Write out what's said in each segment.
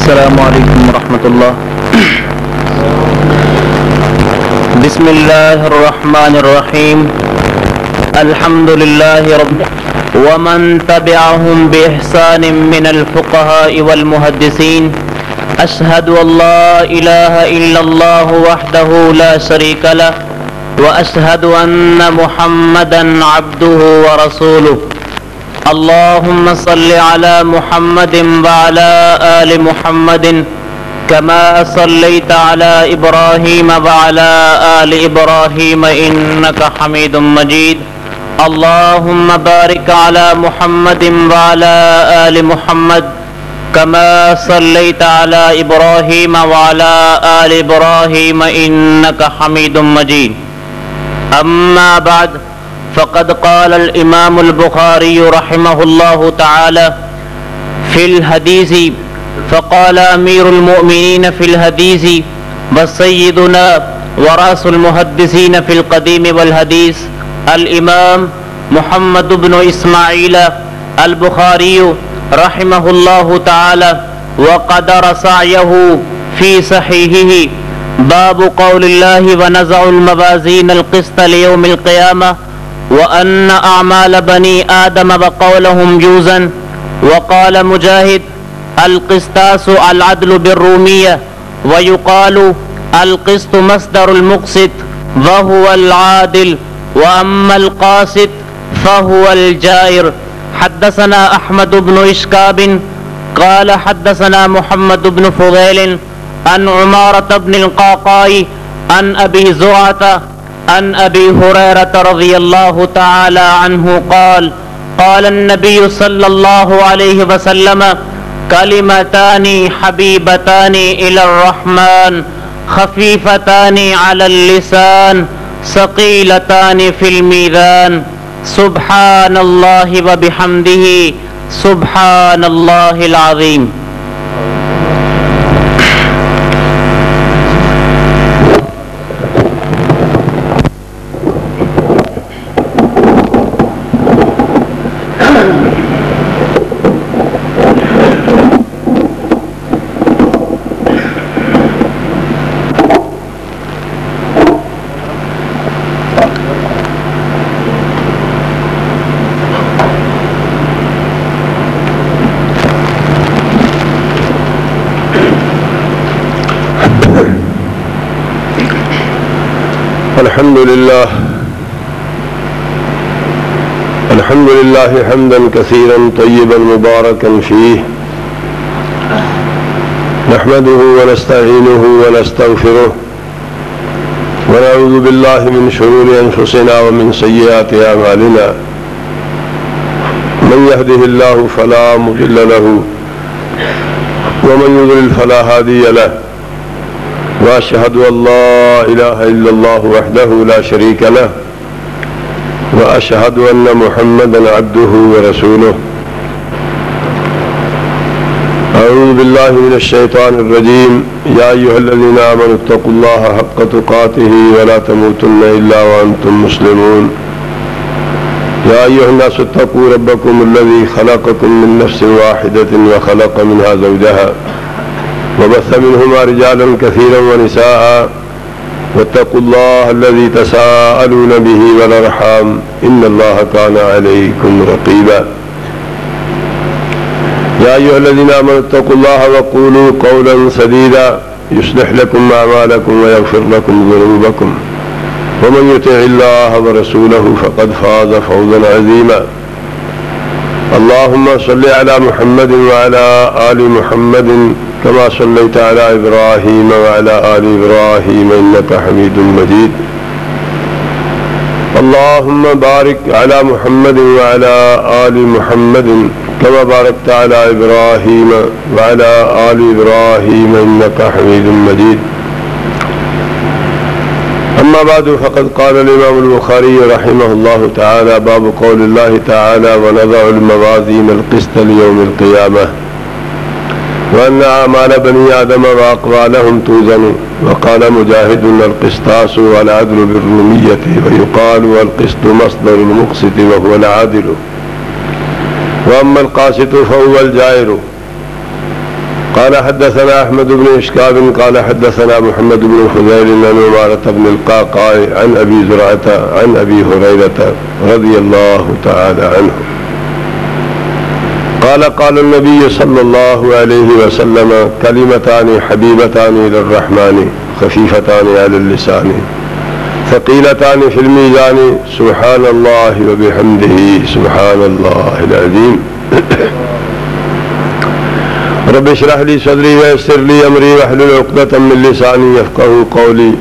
السلام علیکم ورحمۃ اللہ. بسم اللہ الرحمن الرحیم. الحمد للہ رب ومن تبعهم بإحسان من الفقهاء والمحدثين. أشهد أن لا إله إلا الله وحده لا شريك له وأشهد أن محمدا عبده ورسوله. اللهم صل على محمد وعلى آل محمد كما صليت على إبراهيم وعلى آل إبراهيم إنك حميد مجيد. اللهم بارك على محمد وعلى آل محمد كما صليت على إبراهيم وعلى آل إبراهيم إنك حميد مجيد. أما بعد فقد قال الإمام البخاري رحمه الله تعالى في الحديث فقال أمير المؤمنين في الحديث وسيدنا ورأس المحدثين في القديم والحديث الإمام محمد بن إسماعيل البخاري رحمه الله تعالى وقدر سعيه في صحيحه. باب قول الله ونزع الموازين القسط ليوم القيامة وأن أعمال بني آدم وقولهم يوزن. وقال مجاهد القسطاس العدل بالرومية ويقال القسط مصدر المقسط وهو العادل وأما القاسط فهو الجائر. حدثنا أحمد بن إشكاب قال حدثنا محمد بن فضيل عن عمارة بن القعقاع عن أبي زرعة عن أبي هريرة رضي الله تعالى عنه قال قال النبي صلى الله عليه وسلم كلمتان حبيبتان إلى الرحمن خفيفتان على اللسان ثقيلتان في الميزان سبحان الله وبحمده سبحان الله العظيم. الحمد لله حمدا كثيرا طيبا مباركا فيه نحمده ونستعينه ونستغفره ونعوذ بالله من شرور أنفسنا ومن سيئات أعمالنا. من يهده الله فلا مضل له ومن يضلل فلا هادي له. وأشهد أن لا إله إلا الله وحده لا شريك له وأشهد أن محمدا عبده ورسوله. أعوذ بالله من الشيطان الرجيم. يا أيها الذين آمنوا اتقوا الله حق تقاته ولا تموتن إلا وأنتم مسلمون. يا أيها الناس اتقوا ربكم الذي خلقكم من نفس واحدة وخلق منها زوجها وبث منهما رجالا كثيرا ونساء واتقوا الله الذي تساءلون به والأرحام إن الله كان عليكم رقيبا. يا أيها الذين آمنوا اتقوا الله وقولوا قولا سديدا يصلح لكم أعمالكم ويغفر لكم ذنوبكم ومن يطع الله ورسوله فقد فاز فوزا عظيما. اللهم صل على محمد وعلى آل محمد كما صليت على إبراهيم وعلى آل إبراهيم إنك حميد مجيد. اللهم بارك على محمد وعلى آل محمد كما باركت على إبراهيم وعلى آل إبراهيم إنك حميد مجيد. أما بعد فقد قال الإمام البخاري رحمه الله تعالى باب قول الله تعالى ونضع الموازين القسط ليوم القيامة وأن أعمال بني آدم وأقوالهم توزن. وقال مجاهد القسطاس والعدل بالرومية ويقال القسط مصدر المقسط وهو العادل وأما القاسط فهو الجائر. قال حدثنا أحمد بن إشكاب قال حدثنا محمد بن خزيل عن عمارة بن القعقاع عن أبي زرعة عن أبي هريرة رضي الله تعالى عنه قال قال النبي صلى الله عليه وسلم كلمتان حبيبتان إلى الرحمن خفيفتان على اللسان ثقيلتان في الميزان سبحان الله وبحمده سبحان الله العظيم رب اشرح لي صدري ويسر لي امري واحلل عقدة من لساني يفقهوا قولي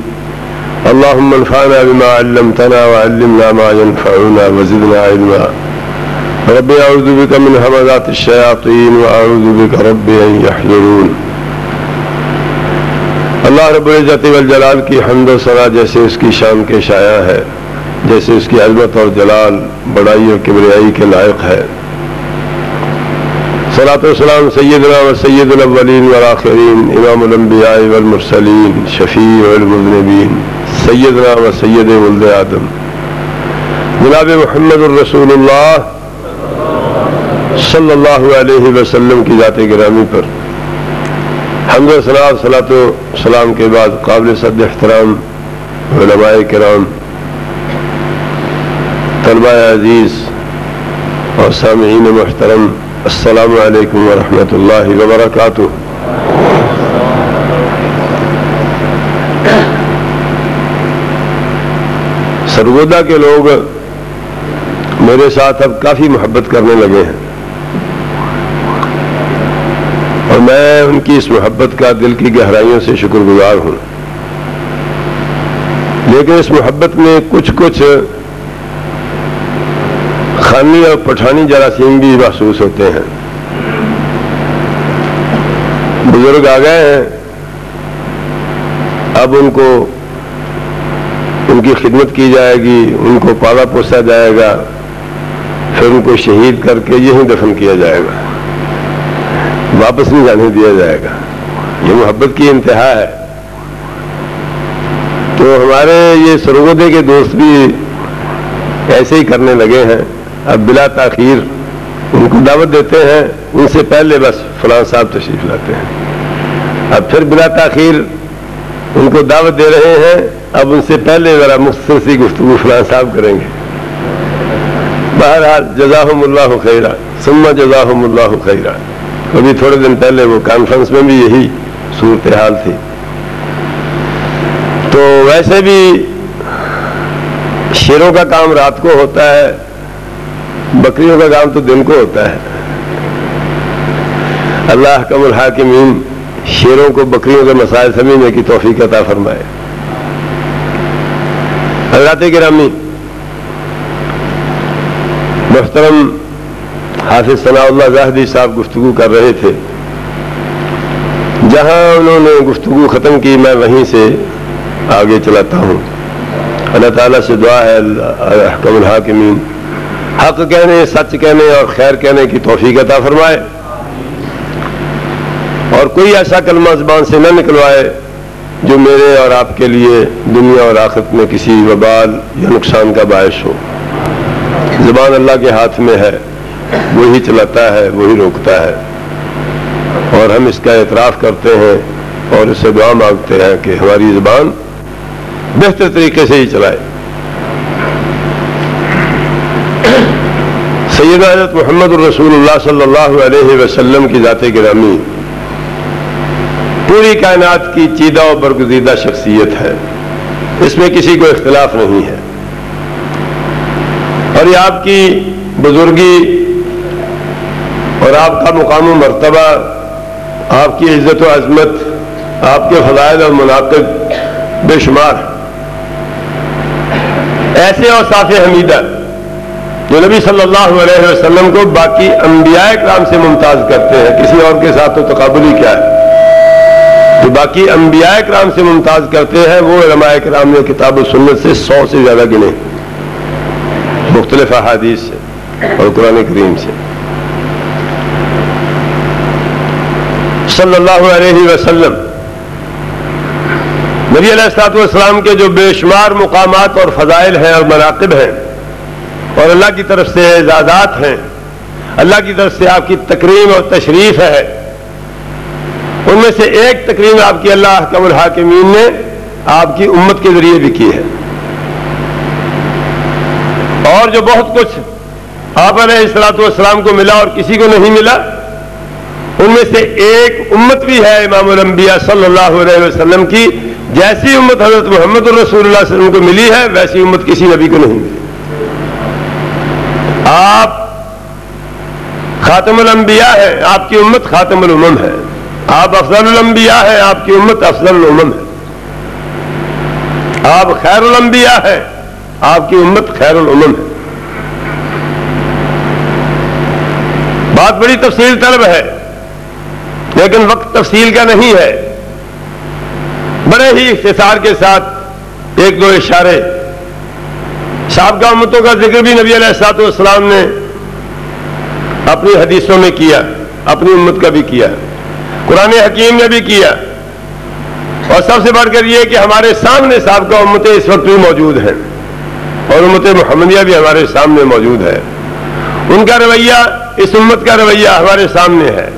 اللهم انفعنا بما علمتنا وعلمنا ما ينفعنا وزدنا علما ربي اعوذ بك من همزات الشياطين واعوذ بك ربي ان يحضرون. اللہ رب العزت والجلال کی حمد و ثنا جیسے اس کی شان کے شایع ہے، جیسے اس کی عظمت اور جلال بڑائی اور کبریائی کے لائق ہے. صلاۃ و سلام سیدنا و سید الاولین والآخرین امام الانبیاء والمرسلین شفیع المذنبین سیدنا و سید ولد آدم جناب محمد الرسول اللہ صلی اللہ علیہ وسلم کی ذات گرامی پر حمد و ثنا صلاۃ و سلام کے بعد قابل صد احترام علماء کرام، طلباء عزیز اور سامعین محترم، السلام علیکم ورحمۃ اللہ وبرکاتہ. سرگودا کے لوگ میرے ساتھ اب کافی محبت کرنے لگے ہیں اور میں ان کی اس محبت کا دل کی گہرائیوں سے شکر گزار ہوں، لیکن اس محبت میں کچھ خانی اور پٹھانی جراثیم بھی محسوس ہوتے ہیں. بزرگ آ گئے ہیں، اب ان کی خدمت کی جائے گی، ان کو پالا پوسا جائے گا، پھر ان کو شہید کر کے یہیں دفن کیا جائے گا، واپس نہیں جانے دیا جائے گا. یہ محبت کی انتہا ہے. تو ہمارے یہ سرگودے کے دوست بھی ایسے ہی کرنے لگے ہیں. اب بلا تاخیر ان کو دعوت دیتے ہیں، ان سے پہلے بس فلاں صاحب تشریف لاتے ہیں. اب پھر بلا تاخیر ان کو دعوت دے رہے ہیں، اب ان سے پہلے ذرا مختصر سی گفتگو فلاں صاحب کریں گے. بہرحال جزاہم اللہ خیرا ثم جزاہم اللہ خیرا. ابھی تھوڑے دن پہلے وہ کانفرنس میں بھی یہی صورتحال تھی. تو ویسے بھی شیروں کا کام رات کو ہوتا ہے، بکریوں کا کام تو دن کو ہوتا ہے. اللہ احکم الحاکمین شیروں کو بکریوں کے مسائل سمجھنے کی توفیق عطا فرمائے. حضرات گرامی، محترم حافظ ثناء اللہ زاہدی صاحب گفتگو کر رہے تھے. جہاں انہوں نے گفتگو ختم کی میں وہیں سے آگے چلاتا ہوں. اللہ تعالیٰ سے دعا ہے احکم الحاکمین حق کہنے، سچ کہنے اور خیر کہنے کی توفیق عطا فرمائے، اور کوئی ایسا کلمہ زبان سے نہ نکلوائے جو میرے اور آپ کے لیے دنیا اور آخرت میں کسی وبال یا نقصان کا باعث ہو. زبان اللہ کے ہاتھ میں ہے، وہی چلاتا ہے، وہی روکتا ہے، اور ہم اس کا اعتراف کرتے ہیں اور اس سے دعا مانگتے ہیں کہ ہماری زبان بہتر طریقے سے ہی چلائے. سیدنا حضرت محمد الرسول اللہ صلی اللہ علیہ وسلم کی ذات گرامی پوری کائنات کی چیدہ و برگزیدہ شخصیت ہے، اس میں کسی کو اختلاف نہیں ہے. اور یہ آپ کی بزرگی اور آپ کا مقام و مرتبہ، آپ کی عزت و عظمت، آپ کے فضائل اور مناقب بے شمار. ایسے اوصاف حمیدہ جو نبی صلی اللہ علیہ وسلم کو باقی انبیاء کرام سے ممتاز کرتے ہیں، کسی اور کے ساتھ تو تقابلی کیا ہے، جو باقی انبیاء کرام سے ممتاز کرتے ہیں، وہ علماء کرام نے کتاب و سنت سے 100 سے زیادہ گنے، مختلف احادیث سے اور قرآن کریم سے. صلی اللہ علیہ وسلم نبی علیہ الصلوۃ والسلام کے جو بے شمار مقامات اور فضائل ہیں اور مناقب ہیں، اور اللہ کی طرف سے اعزازات ہیں، اللہ کی طرف سے آپ کی تکریم اور تشریف ہے، ان میں سے ایک تقریم آپ کی اللہ احکم الحاکمین نے آپ کی امت کے ذریعے بھی کی ہے، اور جو بہت کچھ آپ علیہ الصلوۃ والسلام کو ملا اور کسی کو نہیں ملا، ان میں سے ایک امت بھی ہے امام الانبیاء صلی اللہ علیہ وسلم کی، جیسی امت حضرت محمد الرسول اللہ صلی اللہ علیہ وسلم کو ملی ہے ویسی امت کسی نبی کو نہیں ملی۔ آپ خاتم الانبیاء ہیں، آپ کی امت خاتم الامم ہے، آپ افضل الانبیاء ہیں، آپ کی امت افضل الامم ہے، آپ خیر الانبیاء ہیں، آپ کی امت خیر الامم ہے۔ بات بڑی تفصیل طلب ہے، لیکن وقت تفصیل کا نہیں ہے، بڑے ہی اختصار کے ساتھ ایک دو اشارے۔ سابقہ امتوں کا ذکر بھی نبی علیہ الصلوۃ والسلام نے اپنی حدیثوں میں کیا، اپنی امت کا بھی کیا، قرآن حکیم نے بھی کیا، اور سب سے بڑھ کر یہ کہ ہمارے سامنے سابقہ امتیں اس وقت بھی موجود ہیں، اور امت محمدیہ بھی ہمارے سامنے موجود ہے۔ ان کا رویہ، اس امت کا رویہ ہمارے سامنے ہے،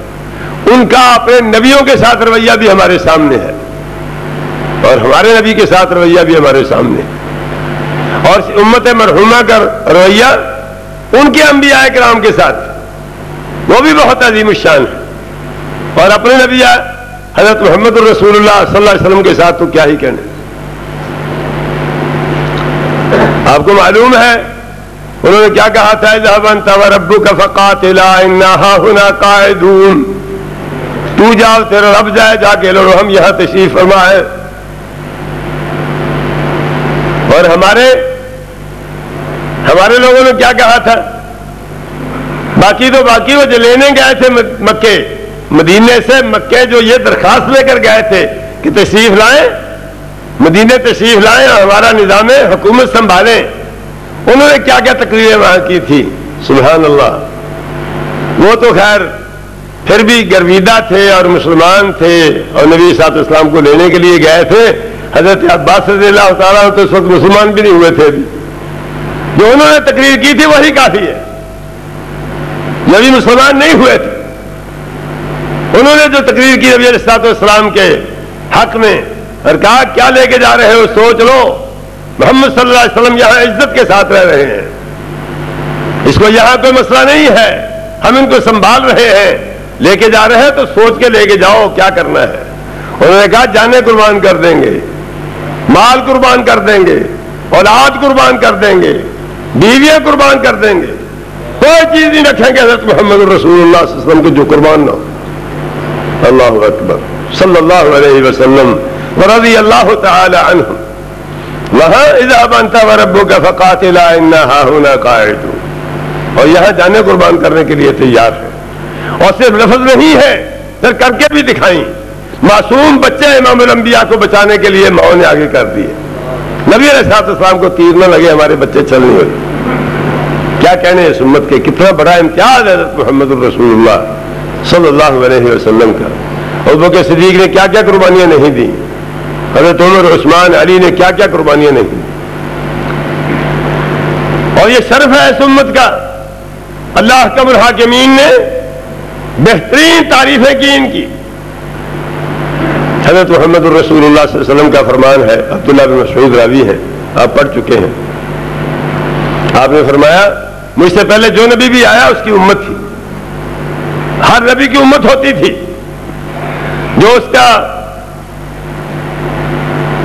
ان کا اپنے نبیوں کے ساتھ رویہ بھی ہمارے سامنے ہے، اور ہمارے نبی کے ساتھ رویہ بھی ہمارے سامنے ہے، اور امت مرحومہ کا رویہ ان کے انبیاء کرام کے ساتھ وہ بھی بہت عظیم الشان ہے، اور اپنے نبی حضرت محمد الرسول اللہ صلی اللہ علیہ وسلم کے ساتھ تو کیا ہی کہنے۔ آپ کو معلوم ہے انہوں نے کیا کہا تھا، اذهب انت وربك فقاتلا انا هاهنا قاعدون، تو جاؤ تیرا رب جائے، جا کے لڑو، ہم یہاں تشریف فرما ہے۔ اور ہمارے لوگوں نے کیا کہا تھا، باقی وہ جو لینے گئے تھے مکے، مدینے سے مکے جو یہ درخواست لے کر گئے تھے کہ تشریف لائیں، مدینے تشریف لائیں اور ہمارا نظام حکومت سنبھالیں، انہوں نے کیا کیا تقریریں وہاں کی تھی، سبحان اللہ۔ وہ تو خیر پھر بھی گرویدہ تھے اور مسلمان تھے، اور نبی صلی اللہ علیہ وسلم کو لینے کے لیے گئے تھے۔ حضرت عباس رضی اللہ تعالیٰ تو اس وقت مسلمان بھی نہیں ہوئے تھے ابھی، جو انہوں نے تقریر کی تھی وہی کافی ہے، نبی مسلمان نہیں ہوئے تھے، انہوں نے جو تقریر کی نبی علیہ السلام کے حق میں، اور کہا کیا لے کے جا رہے ہو، سوچ لو، محمد صلی اللہ علیہ وسلم یہاں عزت کے ساتھ رہ رہے ہیں، اس کو یہاں کوئی مسئلہ نہیں ہے، ہم ان کو سنبھال رہے ہیں، لے کے جا رہے ہیں تو سوچ کے لے کے جاؤ کیا کرنا ہے۔ انہوں نے کہا جانیں قربان کر دیں گے، مال قربان کر دیں گے، اولاد قربان کر دیں گے، بیویاں قربان کر دیں گے، کوئی چیز نہیں رکھیں گے حضرت محمد رسول اللہ صلی اللہ علیہ وسلم کو جو قربان نہ ہو۔ اللہ اکبر صلی اللہ علیہ وسلم ورضی اللہ تعالی عنہ۔ وہاں اذهب انت وربك فقاتلا انا هاهنا قاعدون، اور یہاں جانے قربان کرنے کے لیے تیار ہے، اور صرف لفظ نہیں ہے، پھر کر کے بھی دکھائیں۔ معصوم بچے امام الانبیاء کو بچانے کے لیے ماؤں نے آگے کر دیے، نبی علیہ السلام کو تیر نہ لگے، ہمارے بچے چل نہیں ہوئے۔ کیا کہنے اس امت کے، کتنا بڑا امتیاز ہے حضرت محمد الرسول اللہ صلی اللہ علیہ وسلم کا۔ ابوبکر صدیق نے کیا کیا قربانیاں نہیں دی، حضرت عمر، عثمان، علی نے کیا کیا قربانیاں نہیں دی، اور یہ شرف ہے اس امت کا۔ اللہ احکم الحاکمین نے بہترین تعریفیں کی ان کی۔ حضرت محمد الرسول اللہ صلی اللہ علیہ وسلم کا فرمان ہے، عبداللہ بن مسعود راوی ہے، آپ پڑھ چکے ہیں، آپ نے فرمایا مجھ سے پہلے جو نبی بھی آیا اس کی امت تھی، ہر نبی کی امت ہوتی تھی جو اس کا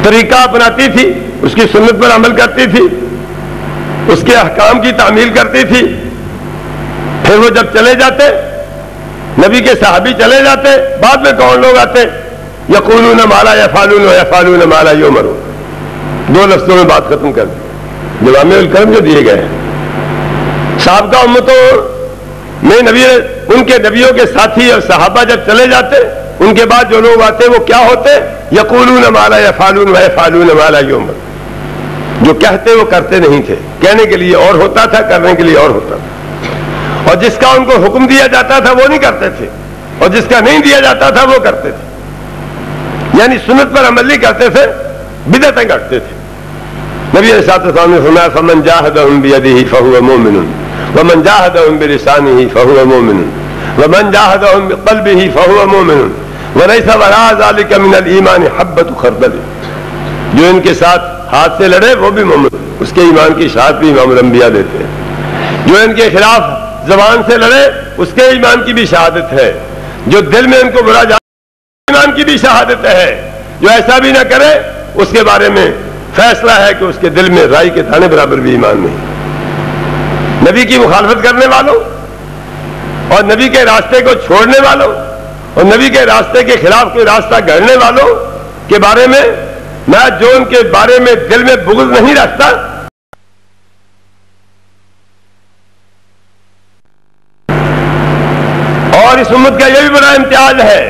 طریقہ اپناتی تھی، اس کی سنت پر عمل کرتی تھی، اس کے احکام کی تعمیل کرتی تھی۔ پھر وہ جب چلے جاتے، نبی کے صحابی چلے جاتے، بعد میں کون لوگ آتے، یقولون ما لا یفعلون ویفعلون ما لا یؤمرون، دو لفظوں میں بات ختم کر دی، جوامع الکلم جو دیے گئے ہیں۔ سابقہ امتوں میں ان کے نبیوں کے ساتھی اور صحابہ جب چلے جاتے، ان کے بعد جو لوگ آتے وہ کیا ہوتے، یقولون ما لا یفعلون ویفعلون ما لا یؤمرون، جو کہتے وہ کرتے نہیں تھے، کہنے کے لیے اور ہوتا تھا، کرنے کے لیے اور ہوتا تھا، اور جس کا ان کو حکم دیا جاتا تھا وہ نہیں کرتے تھے، اور جس کا نہیں دیا جاتا تھا وہ کرتے تھے، یعنی سنت پر عمل نہیں کرتے تھے، بدعتیں کرتے تھے۔ نبی علیہ السلام نے فرمایا فمن جاہدہم بیدہ فہو مومن ومن جاہدہم بلسانہ فہو مومن ومن جاہدہم بقلبہ فہو مومن وَلَيْسَ وَرَاءَ ذَلِكَ مِنَ الْإِيمَانِ حَبَّةُ خَرْدَلٍ، جو ان کے ساتھ ہاتھ سے لڑے وہ بھی محمد، اس کے ایمان کی شہادت بھی امام الانبیاء دیتے ہیں. جو ان کے خلاف زبان سے لڑے اس کے ایمان کی بھی شہادت ہے. جو دل میں ان کو برا جانے ایمان کی بھی شہادت ہے. جو ایسا بھی نہ کرے اس کے بارے میں فیصلہ ہے کہ اس کے دل میں رائی کے دانے برابر بھی ایمان نہیں. نبی کی مخالفت کرنے والوں اور نبی کے راستے کو چھوڑنے والوں اور نبی کے راستے کے خلاف کوئی راستہ گڑنے والوں کے بارے میں میں جو ان کے بارے میں دل میں بغض نہیں رکھتا، اور اس امت کا یہ بھی بڑا امتیاز ہے،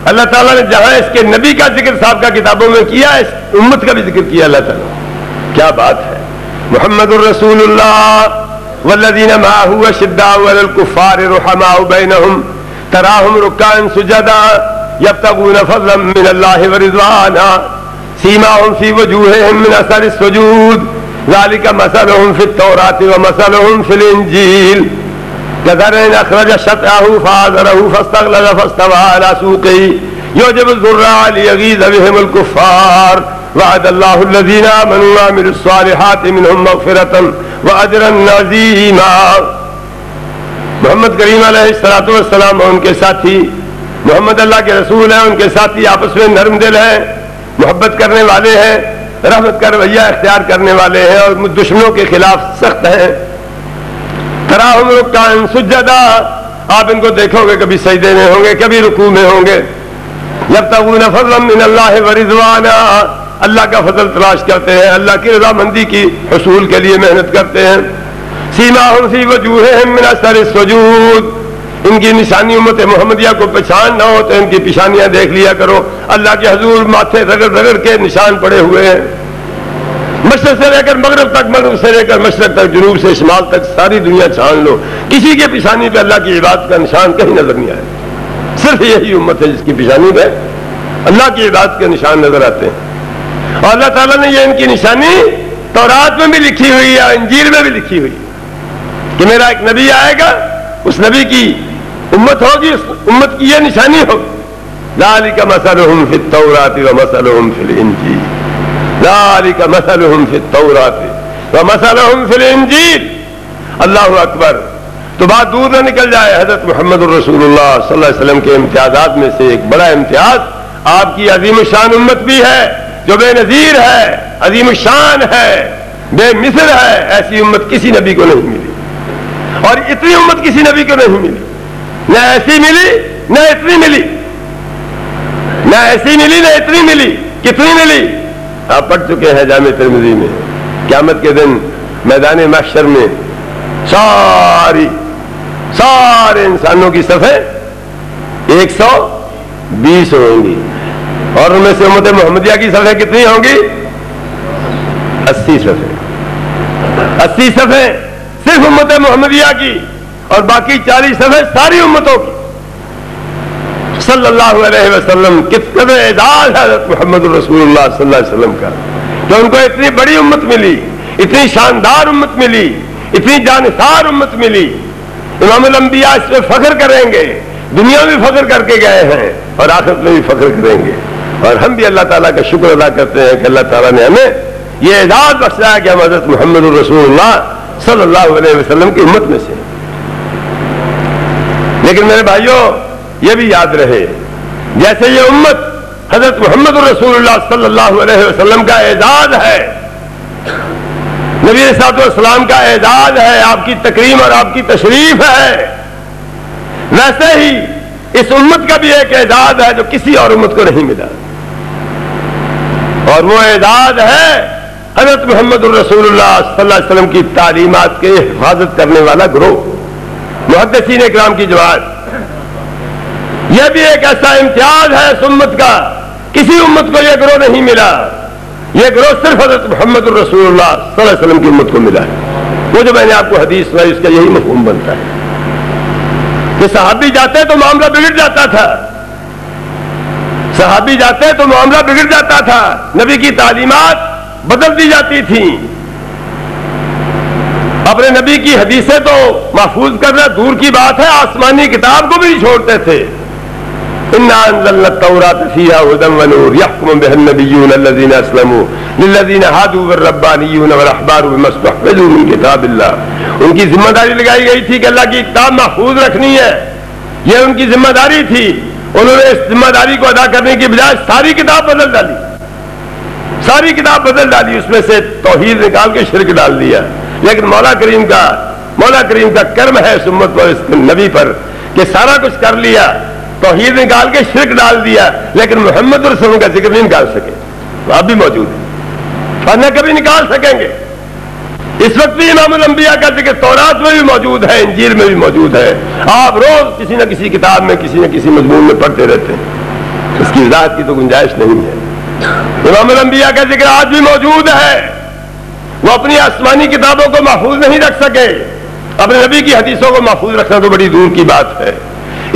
اللہ تعالیٰ نے جہاں اس کے نبی کا ذکر صاحب کا کتابوں میں کیا، اس امت کا بھی ذکر کیا اللہ تعالیٰ. کیا بات ہے. محمد الرسول اللہ والذین معہ اشداء علی الکفار رحماء بینہم تراہم رکعا سجدا یبتغون فضلا من اللہ ورضوانا سیماہم فی وجوہہم من اثر السجود ذالک مثلہم فی التوراۃ ومثلہم فی الانجیل كزرع أخرج شطأه فآزره فاستغلظ فاستوى على سوقه يعجب الزراع ليغيظ بهم الكفار وعد الله الذين آمنوا وعملوا الصالحات منهم مغفرة وأجرا عظيما. محمد کریم علیہ الصلوۃ والسلام اور ان کے ساتھی محمد اللہ کے رسول ہیں، ان کے ساتھی آپس میں نرم دل ہیں، محبت کرنے والے ہیں، رحمت کا رویہ اختیار کرنے والے ہیں اور دشمنوں کے خلاف سخت ہیں. تراہم رکعا سجدا، آپ ان کو دیکھو گے کبھی سجدے میں ہوں گے کبھی رکوع میں ہوں گے. یبتغون فضلا من اللہ ورضوانا، اللہ کا فضل تلاش کرتے ہیں، اللہ کی رضامندی کی حصول کے لیے محنت کرتے ہیں. سیماہم فی وجوہہم من اثر السجود، ان کی نشانی امت محمدیہ کو پہچان نہ ہو تو ان کی پیشانیاں دیکھ لیا کرو، اللہ کے حضور ماتھے رگڑ رگڑ کے نشان پڑے ہوئے ہیں. مشرق سے لے کر مغرب تک، مغرب سے لے کر مشرق تک، جنوب سے شمال تک ساری دنیا چھان لو، کسی کے پیشانی پہ اللہ کی عبادت کا نشان کہیں نظر نہیں آئے. صرف یہی امت ہے جس کی پیشانی پہ اللہ کی عبادت کے نشان نظر آتے ہیں. اور اللہ تعالیٰ نے یہ ان کی نشانی تورات میں بھی لکھی ہوئی ہے، انجیل میں بھی لکھی ہوئی کہ میرا ایک نبی آئے گا، اس نبی کی امت ہوگی، اس امت کی یہ نشانی ہوگی. ذالک مثلہم فی التوراۃ ومثلہم فی الانجیل، ذالک مثلہم فی التوراۃ ومثلہم فی الانجیل. اللہ اکبر. تو بات دور نہ نکل جائے، حضرت محمد الرسول اللہ صلی اللہ علیہ وسلم کے امتیازات میں سے ایک بڑا امتیاز آپ کی عظیم الشان امت بھی ہے، جو بے نظیر ہے، عظیم الشان ہے، بے مثل ہے. ایسی امت کسی نبی کو نہیں ملی، اور اتنی امت کسی نبی کو نہیں ملی. نہ ایسی ملی نہ اتنی ملی، نہ ایسی ملی نہ اتنی ملی. کتنی ملی آپ پڑھ چکے ہیں جامع ترمذی میں. قیامت کے دن میدان محشر میں سارے انسانوں کی صفیں 120 ہوں گی، اور ان میں سے امت محمدیہ کی صفیں کتنی ہوں گی؟ 80 صفیں. 80 صفیں صرف امت محمدیہ کی، اور باقی 40 صفیں ساری امتوں کی. صلی اللہ علیہ وسلم. کتنا اعزاز ہے حضرت محمد الرسول اللہ صلی اللہ علیہ وسلم کا کہ ان کو اتنی بڑی امت ملی، اتنی شاندار امت ملی، اتنی جانثار امت ملی. امام الانبیاء اس پہ فخر کریں گے، دنیا میں فخر کر کے گئے ہیں اور آخرت میں بھی فخر کریں گے. اور ہم بھی اللہ تعالیٰ کا شکر ادا کرتے ہیں کہ اللہ تعالیٰ نے ہمیں یہ اعزاز بخشا ہے کہ ہم حضرت محمد الرسول اللہ صلی اللہ علیہ وسلم کی امت میں سے. لیکن میرے بھائیوں یہ بھی یاد رہے، جیسے یہ امت حضرت محمد الرسول اللہ صلی اللہ علیہ وسلم کا اعزاز ہے، نبی صلی اللہ علیہ وسلم کا اعزاز ہے، آپ کی تکریم اور آپ کی تشریف ہے، ویسے ہی اس امت کا بھی ایک اعزاز ہے جو کسی اور امت کو نہیں ملا. اور وہ اعزاز ہے حضرت محمد الرسول اللہ صلی اللہ علیہ وسلم کی تعلیمات کے حفاظت کرنے والا گروہ، محدثین اکرام کی جماعت. یہ بھی ایک ایسا امتیاز ہے اس امت کا، کسی امت کو یہ گروہ نہیں ملا. یہ گروہ صرف حضرت محمد الرسول اللہ صلی اللہ علیہ وسلم کی امت کو ملا ہے. وہ جو میں نے آپ کو حدیث سنائی اس کا یہی مفہوم بنتا ہے کہ صحابی جاتے تو معاملہ بگڑ جاتا تھا، صحابی جاتے تو معاملہ بگڑ جاتا تھا، نبی کی تعلیمات بدل دی جاتی تھیں. اپنے نبی کی حدیثیں تو محفوظ کرنا دور کی بات ہے، آسمانی کتاب کو بھی نہیں چھوڑتے تھے. انا انزلنا التوراۃ فیہا ھدی ونور یحکم بها النبیون الذین اسلموا للذین ھادوا والربانیون والاحبار بما استحفظوا من کتاب اللہ. ان کی ذمہ داری لگائی گئی تھی کہ اللہ کی کتاب محفوظ رکھنی ہے، یہ ان کی ذمہ داری تھی. انہوں نے اس ذمہ داری کو ادا کرنے کی بجائے ساری کتاب بدل ڈالی، ساری کتاب بدل ڈالی، اس میں سے توحید نکال کے شرک ڈال دیا. لیکن مولا کریم کا کرم ہے اس امت پر، اس نبی پر، کہ سارا کچھ کر لیا، توحید نکال کے شرک ڈال دیا، لیکن محمد رسول اللہ کا ذکر نہیں نکال سکے. وہ اب بھی موجود ہے اور نہ کبھی نکال سکیں گے. اس وقت بھی امام الانبیاء کا ذکر تورات میں بھی موجود ہے، انجیل میں بھی موجود ہے. آپ روز کسی نہ کسی کتاب میں کسی نہ کسی مضمون میں پڑھتے رہتے ہیں، اس کی وضاحت کی تو گنجائش نہیں ہے. امام الانبیاء کا ذکر آج بھی موجود ہے. وہ اپنی آسمانی کتابوں کو محفوظ نہیں رکھ سکے، اپنے نبی کی حدیثوں کو محفوظ رکھنا تو بڑی دور کی بات ہے.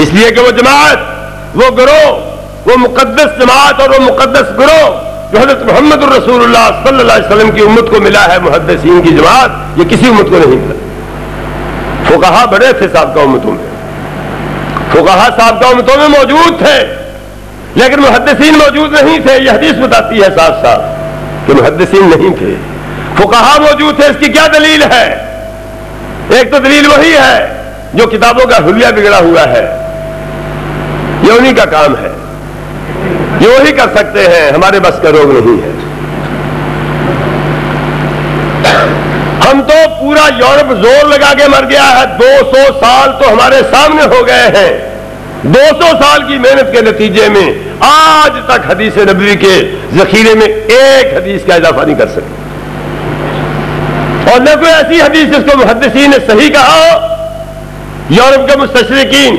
اس لیے کہ وہ جماعت، وہ گروہ، وہ مقدس جماعت اور وہ مقدس گروہ جو حضرت محمد الرسول اللہ صلی اللہ علیہ وسلم کی امت کو ملا ہے، محدثین کی جماعت، یہ کسی امت کو نہیں ملا. فقہا بڑے تھے سابقہ امتوں میں، فقہا سابقہ امتوں میں موجود تھے، لیکن محدثین موجود نہیں تھے. یہ حدیث بتاتی ہے صاف صاف کہ محدثین نہیں تھے، فقہا موجود تھے. اس کی کیا دلیل ہے؟ ایک تو دلیل وہی ہے جو کتابوں کا حلیہ بگڑا ہوا ہے، یہ انہی کا کام ہے، یہ وہی کر سکتے ہیں، ہمارے بس کا روگ نہیں ہے. ہم تو پورا یورپ زور لگا کے مر گیا ہے. 200 سال تو ہمارے سامنے ہو گئے ہیں. 200 سال کی محنت کے نتیجے میں آج تک حدیث نبوی کے ذخیرے میں ایک حدیث کا اضافہ نہیں کر سکے، اور نہ کوئی ایسی حدیث جس کو محدثین نے صحیح کہا ہو. یورپ کے مستشرقین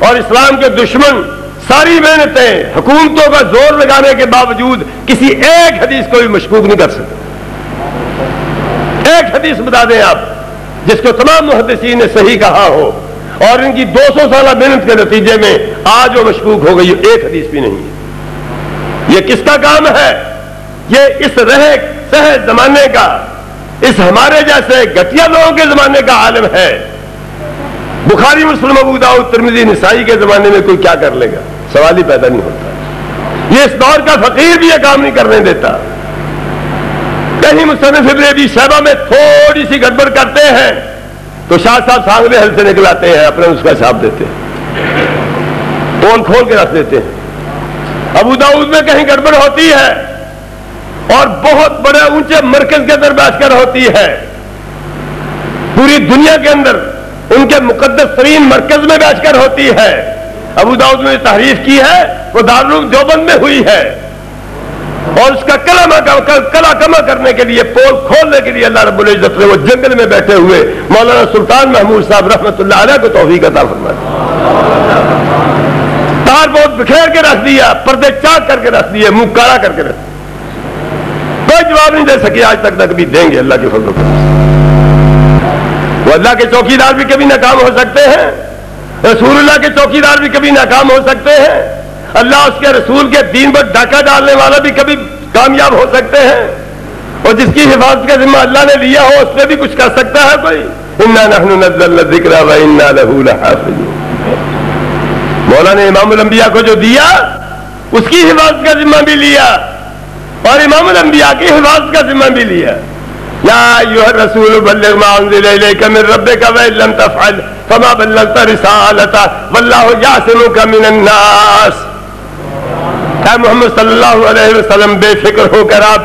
اور اسلام کے دشمن ساری محنتیں، حکومتوں کا زور لگانے کے باوجود کسی ایک حدیث کو بھی مشکوک نہیں کر سکتے. ایک حدیث بتا دیں آپ جس کو تمام محدثین نے صحیح کہا ہو، اور ان کی 200 سالہ محنت کے نتیجے میں آج وہ مشکوک ہو گئی، ایک حدیث بھی نہیں ہے. یہ کس کا کام ہے؟ یہ اس رہے سہے زمانے کا، اس ہمارے جیسے گٹیا لوگوں کے زمانے کا عالم ہے. بخاری، مسلم، ابو داؤد، ترمذی، نسائی کے زمانے میں کوئی کیا کر لے گا؟ سوال ہی پیدا نہیں ہوتا. یہ اس دور کا فقیر بھی یہ کام نہیں کرنے دیتا. کہیں مصنف ابن ابی شیبہ میں تھوڑی سی گڑبڑ کرتے ہیں تو شاہ صاحب سانگلے حل سے نکلاتے ہیں، اپنے اس کا حساب دیتے ہیں، پول کھول کے رکھ دیتے ہیں. ابو داؤد میں کہیں گڑبڑ ہوتی ہے اور بہت بڑے اونچے مرکز کے اندر بیٹھ کر ہوتی ہے، پوری دنیا کے اندر ان کے مقدس ترین مرکز میں بیٹھ کر ہوتی ہے. ابو داؤد نے تحریف کی ہے وہ دارالعلوم دیوبند میں ہوئی ہے، اور اس کا کلا کما کرنے کے لیے، پول کھولنے کے لیے اللہ رب العزت نے وہ جنگل میں بیٹھے ہوئے مولانا سلطان محمود صاحب رحمۃ اللہ علیہ کو توفیق عطا فرمایا. تار بہت بکھیر کے رکھ دیا، پردے چاک کر کے رکھ دیے، منہ کالا کر کے رکھ دیا. کوئی جواب نہیں دے سکے آج تک، کبھی دیں گے اللہ کے فضل و کرم. وہ اللہ کے چوکیدار بھی کبھی ناکام ہو سکتے ہیں، رسول اللہ کے چوکیدار بھی کبھی ناکام ہو سکتے ہیں، اللہ اس کے رسول کے دین پر ڈاکہ ڈالنے والا بھی کبھی کامیاب ہو سکتے ہیں، اور جس کی حفاظت کا ذمہ اللہ نے لیا ہو اس میں بھی کچھ کر سکتا ہے کوئی. انا نحن نزلنا الذکر وانا له لحافظون. مولا نے امام الانبیاء کو جو دیا اس کی حفاظت کا ذمہ بھی لیا، اور امام الانبیاء کی حفاظت کا ذمہ بھی لیا. یا ایھا الرسول بلغ ما انزل الیک من ربک وان لم تفعل فما بلغت رسالتہ واللہ یعصمک من الناس. اے محمد صلی اللہ علیہ وسلم، بے فکر ہو کر آپ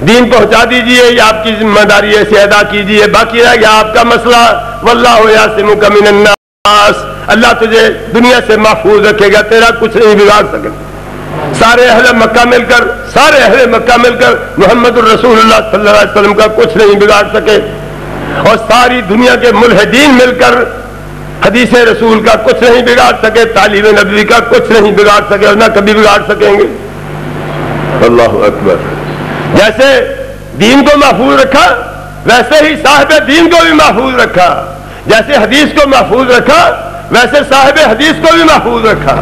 دین پہنچا دیجئے، یہ آپ کی ذمہ داری ہے، اسے ادا کیجئے. باقی رہ گیا آپ کا مسئلہ، واللہ یعصمک من الناس، اللہ تجھے دنیا سے محفوظ رکھے گا، تیرا کچھ نہیں بگاڑ سکے. سارے اہل مکہ مل کر محمد الرسول اللہ صلی اللہ علیہ وسلم کا کچھ نہیں بگاڑ سکے، اور ساری دنیا کے ملحدین مل کر حدیث رسول کا کچھ نہیں بگاڑ سکے، تعلیم نبوی کا کچھ نہیں بگاڑ سکے، اور نہ کبھی بگاڑ سکیں گے. اللہ اکبر. جیسے دین کو محفوظ رکھا ویسے ہی صاحب دین کو بھی محفوظ رکھا، جیسے حدیث کو محفوظ رکھا ویسے صاحب حدیث کو بھی محفوظ رکھا.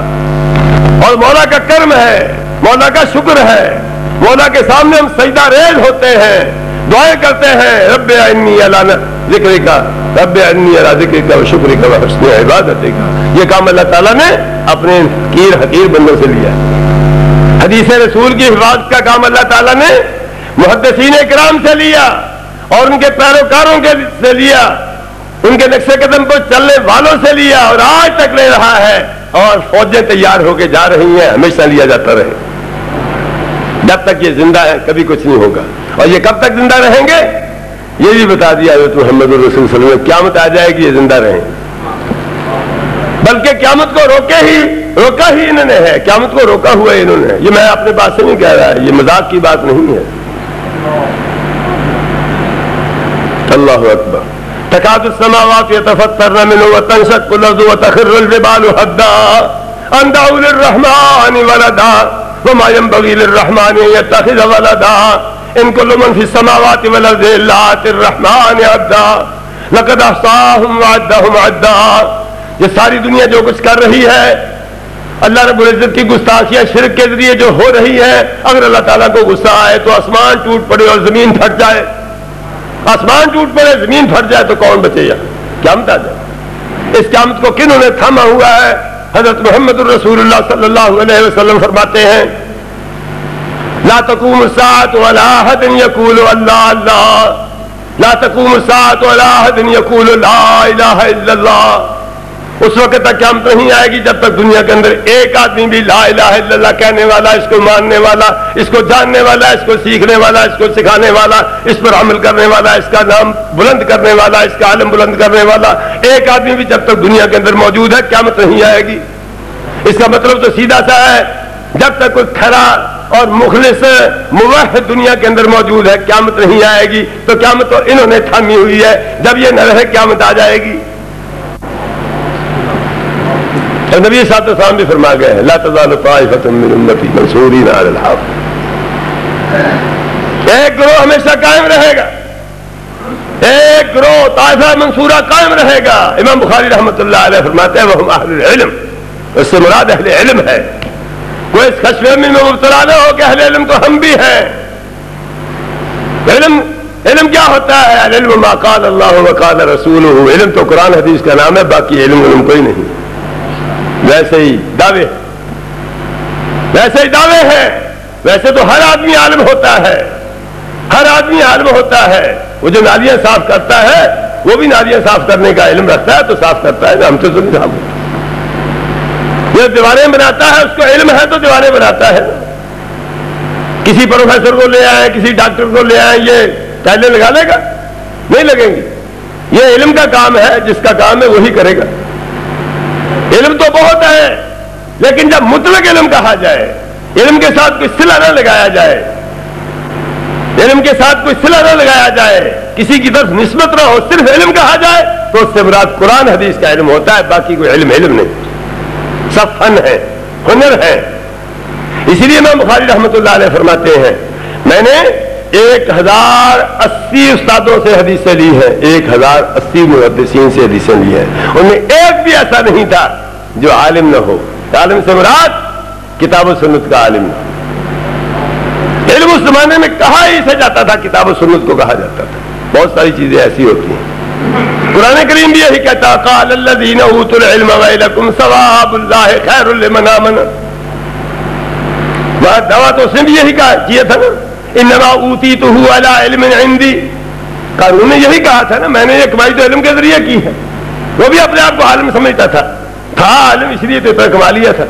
اور مولا کا کرم ہے، مولا کا شکر ہے، مولا کے سامنے ہم سجدہ ریز ہوتے ہیں، دعائیں کرتے ہیں، رب انی علی ذکرک، رب انی علی ذکرک و شکرک و حسن عبادتک. یہ کام اللہ تعالیٰ نے اپنے حقیر بندوں سے لیا. حدیث رسول کی حفاظت کا کام اللہ تعالیٰ نے محدثین کرام سے لیا اور ان کے پیروکاروں سے لیا, ان کے نقش قدم پر چلنے والوں سے لیا, اور آج تک لے رہا ہے, اور فوجیں تیار ہو کے جا رہی ہیں, ہمیشہ لیا جاتا رہے. جب تک یہ زندہ ہے کبھی کچھ نہیں ہوگا. اور یہ کب تک زندہ رہیں گے یہ بھی بتا دیا حضرت محمد رسول صلی اللہ علیہ وسلم. قیامت آ جائے گی یہ زندہ رہیں, بلکہ قیامت کو روکا ہی انہوں نے ہے, قیامت کو روکا ہوا ہے انہوں نے. یہ میں اپنے بات سے نہیں کہہ رہا, یہ مذاق کی بات نہیں ہے. اللہ اکبر. تکاد السماوات يتفطرن منه وتنشق الارض وتخر الجبال هدا ان دعوا للرحمن ولدا وما ينبغي للرحمن ان يتخذ ولدا ان كل من في السماوات والارض الا آتي الرحمن عبدا لقد احصاهم وعدهم عدا. یہ ساری دنیا جو کچھ کر رہی ہے, اللہ رب العزت کی گستاخیاں شرک کے ذریعے جو ہو رہی ہے, اگر اللہ تعالیٰ کو غصہ آئے تو آسمان ٹوٹ پڑے اور زمین پھٹ جائے, آسمان ٹوٹ پڑے زمین پھٹ جائے تو کون بچے گا؟ قیامت آ جائے. اس قیامت کو کنہوں نے تھاما ہوا ہے؟ حضرت محمد الرسول اللہ صلی اللہ علیہ وسلم فرماتے ہیں لا تقوم الساعة ولا أحد يقول الله الله لا تقوم الساعة ولا أحد يقول لا إله إلا الله. اس وقت تک قیامت نہیں آئے گی جب تک دنیا کے اندر ایک آدمی بھی لا الہ الا اللہ کہنے والا, اس کو ماننے والا, اس کو جاننے والا, اس کو سیکھنے والا, اس کو سکھانے والا, اس پر عمل کرنے والا, اس کا نام بلند کرنے والا, اس کا علم بلند کرنے والا ایک آدمی بھی جب تک دنیا کے اندر موجود ہے قیامت نہیں آئے گی. اس کا مطلب تو سیدھا سا ہے, جب تک کوئی کھرا اور مخلص موحد دنیا کے اندر موجود ہے قیامت نہیں آئے گی. تو قیامت تو انہوں نے تھامی ہوئی ہے, جب یہ نہ رہے قیامت آ جائے گی. نبی صلی اللہ علیہ وسلم بھی فرما گئے ہیں لا تزال طائفۃ من امتی منصورین علی الحق. ایک گروہ ہمیشہ قائم رہے گا, ایک گروہ طائفہ منصورہ قائم رہے گا. امام بخاری رحمۃ اللہ علیہ فرماتے ہیں وہم اہل العلم, اس سے مراد اہل علم ہے. کوئی اس خشفہمی میں مبتلا نہ ہو کہ اہل علم تو ہم بھی ہیں. علم کیا ہوتا ہے؟ العلم ما قال اللہ وقال رسولہ. علم تو قرآن حدیث کا نام ہے, باقی علم کوئی نہیں. ویسے ہی دعوے ہیں. ویسے تو ہر آدمی عالم ہوتا ہے, ہر آدمی عالم ہوتا ہے. وہ جو نالیاں صاف کرتا ہے وہ بھی نالیاں صاف کرنے کا علم رکھتا ہے تو صاف کرتا ہے. ہم تو نہیں صاف ہوتا. جو دیواریں بناتا ہے اس کو علم ہے تو دیواریں بناتا ہے. کسی پروفیسر کو لے آئے, کسی ڈاکٹر کو لے آئے, یہ ٹائلیں لگا لے گا؟ نہیں لگیں گی. یہ علم کا کام ہے, جس کا کام ہے وہی کرے گا. علم تو بہت ہے, لیکن جب مطلق علم کہا جائے, علم کے ساتھ کوئی صلہ نہ لگایا جائے, علم کے ساتھ کوئی صلہ نہ لگایا جائے, کسی کی طرف نسبت نہ ہو, صرف علم کہا جائے تو اس سے مراد قرآن حدیث کا علم ہوتا ہے. باقی کوئی علم نہیں, سب فن ہے, ہنر ہے. اسی لیے امام بخاری رحمۃ اللہ علیہ فرماتے ہیں میں نے 1080 استادوں سے حدیثیں لی ہیں, 1080 محدثین سے حدیثیں لی ہیں. ان میں ایک بھی ایسا نہیں تھا جو عالم نہ ہو. عالم سے مراد کتاب و سنت کا عالم نہ ہو. علم اس زمانے میں کہا ہی سے جاتا تھا, کتاب و سنت کو کہا جاتا تھا. بہت ساری چیزیں ایسی ہوتی ہیں. قرآن کریم بھی یہی کہتا قال الذین اوتوا العلم ویلکم ثواب اللہ خیر لمن آمن. وہاں دعویٰ تو اس نے بھی یہی کیا تھا نا, انما اوتیتہ علی علم عندی. قانون نے یہی کہا تھا نا, میں نے یہ کمائی تو علم کے ذریعے کی ہے. وہ بھی اپنے آپ کو عالم سمجھتا تھا عالم اس لیے تو اتنا کما لیا تھا.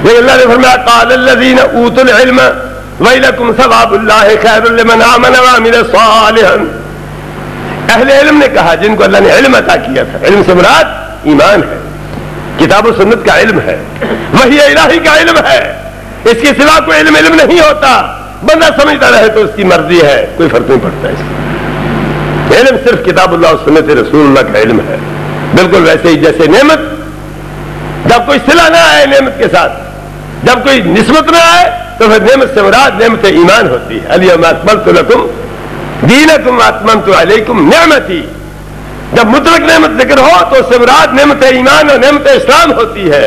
لیکن اللہ نے فرمایا قال الذین اوتوا العلم ویلکم ثواب اللہ خیر لمن آمن وعمل صالحا. اہل علم نے کہا جن کو اللہ نے علم عطا کیا تھا. علم سے مراد ایمان ہے, کتاب و سنت کا علم ہے, وحی الہی کا علم ہے. اس کے سوا کوئی علم نہیں ہوتا. بندہ سمجھتا رہے تو اس کی مرضی ہے, کوئی فرق نہیں پڑتا. اس کا علم صرف کتاب اللہ اور سنت رسول اللہ کا علم ہے. بالکل ویسے ہی جیسے نعمت, جب کوئی صلہ نہ آئے نعمت کے ساتھ, جب کوئی نسبت نہ آئے تو پھر نعمت سے مراد نعمت ایمان ہوتی ہے. الیوم اکملت لکم دینکم واتممت علیکم نعمتی. جب مطلق نعمت ذکر ہو تو اس سے مراد نعمت ایمان اور نعمت اسلام ہوتی ہے.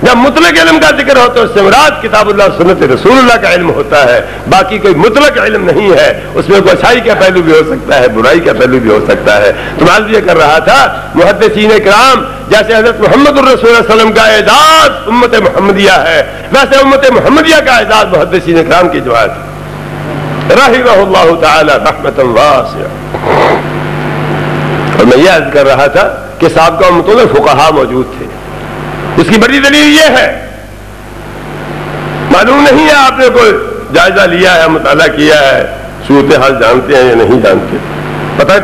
جب مطلق علم کا ذکر ہو تو اس سے مراد کتاب اللہ سنت رسول اللہ کا علم ہوتا ہے، باقی کوئی مطلق علم نہیں ہے، اس میں کوئی اچھائی کا پہلو بھی ہو سکتا ہے، برائی کا پہلو بھی ہو سکتا ہے۔ تو میں یہ کر رہا تھا محدثین کرام جیسے حضرت محمد الرسول صلی اللہ علیہ وسلم کا اعزاز امت محمدیہ ہے، ویسے امت محمدیہ کا اعزاز محدثین کرام کی جماعت رحمہ اللہ تعالی رحمۃ واسعہ۔ اور میں یہ عرض کر رہا تھا کہ سابقہ امتوں میں فقہاء موجود تھے، اس کی بڑی دلیل یہ ہے، معلوم نہیں ہے آپ نے کوئی جائزہ لیا ہے، مطالعہ کیا ہے، صورتحال جانتے ہیں یا نہیں جانتے، پتہ ہے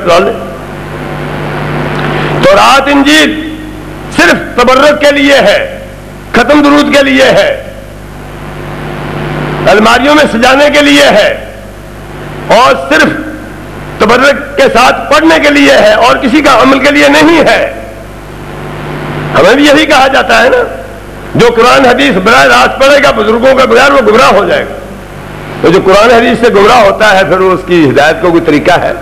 تورات انجیل صرف تبرک کے لیے ہے، ختم درود کے لیے ہے، الماریوں میں سجانے کے لیے ہے، اور صرف تبرک کے ساتھ پڑھنے کے لیے ہے، اور کسی کا عمل کے لیے نہیں ہے۔ ہمیں بھی یہی کہا جاتا ہے نا، جو قرآن حدیث براہ راست پڑھے گا بزرگوں کے بغیر وہ گمراہ ہو جائے گا، تو جو قرآن حدیث سے گمراہ ہوتا ہے پھر اس کی ہدایت کو کوئی طریقہ ہے؟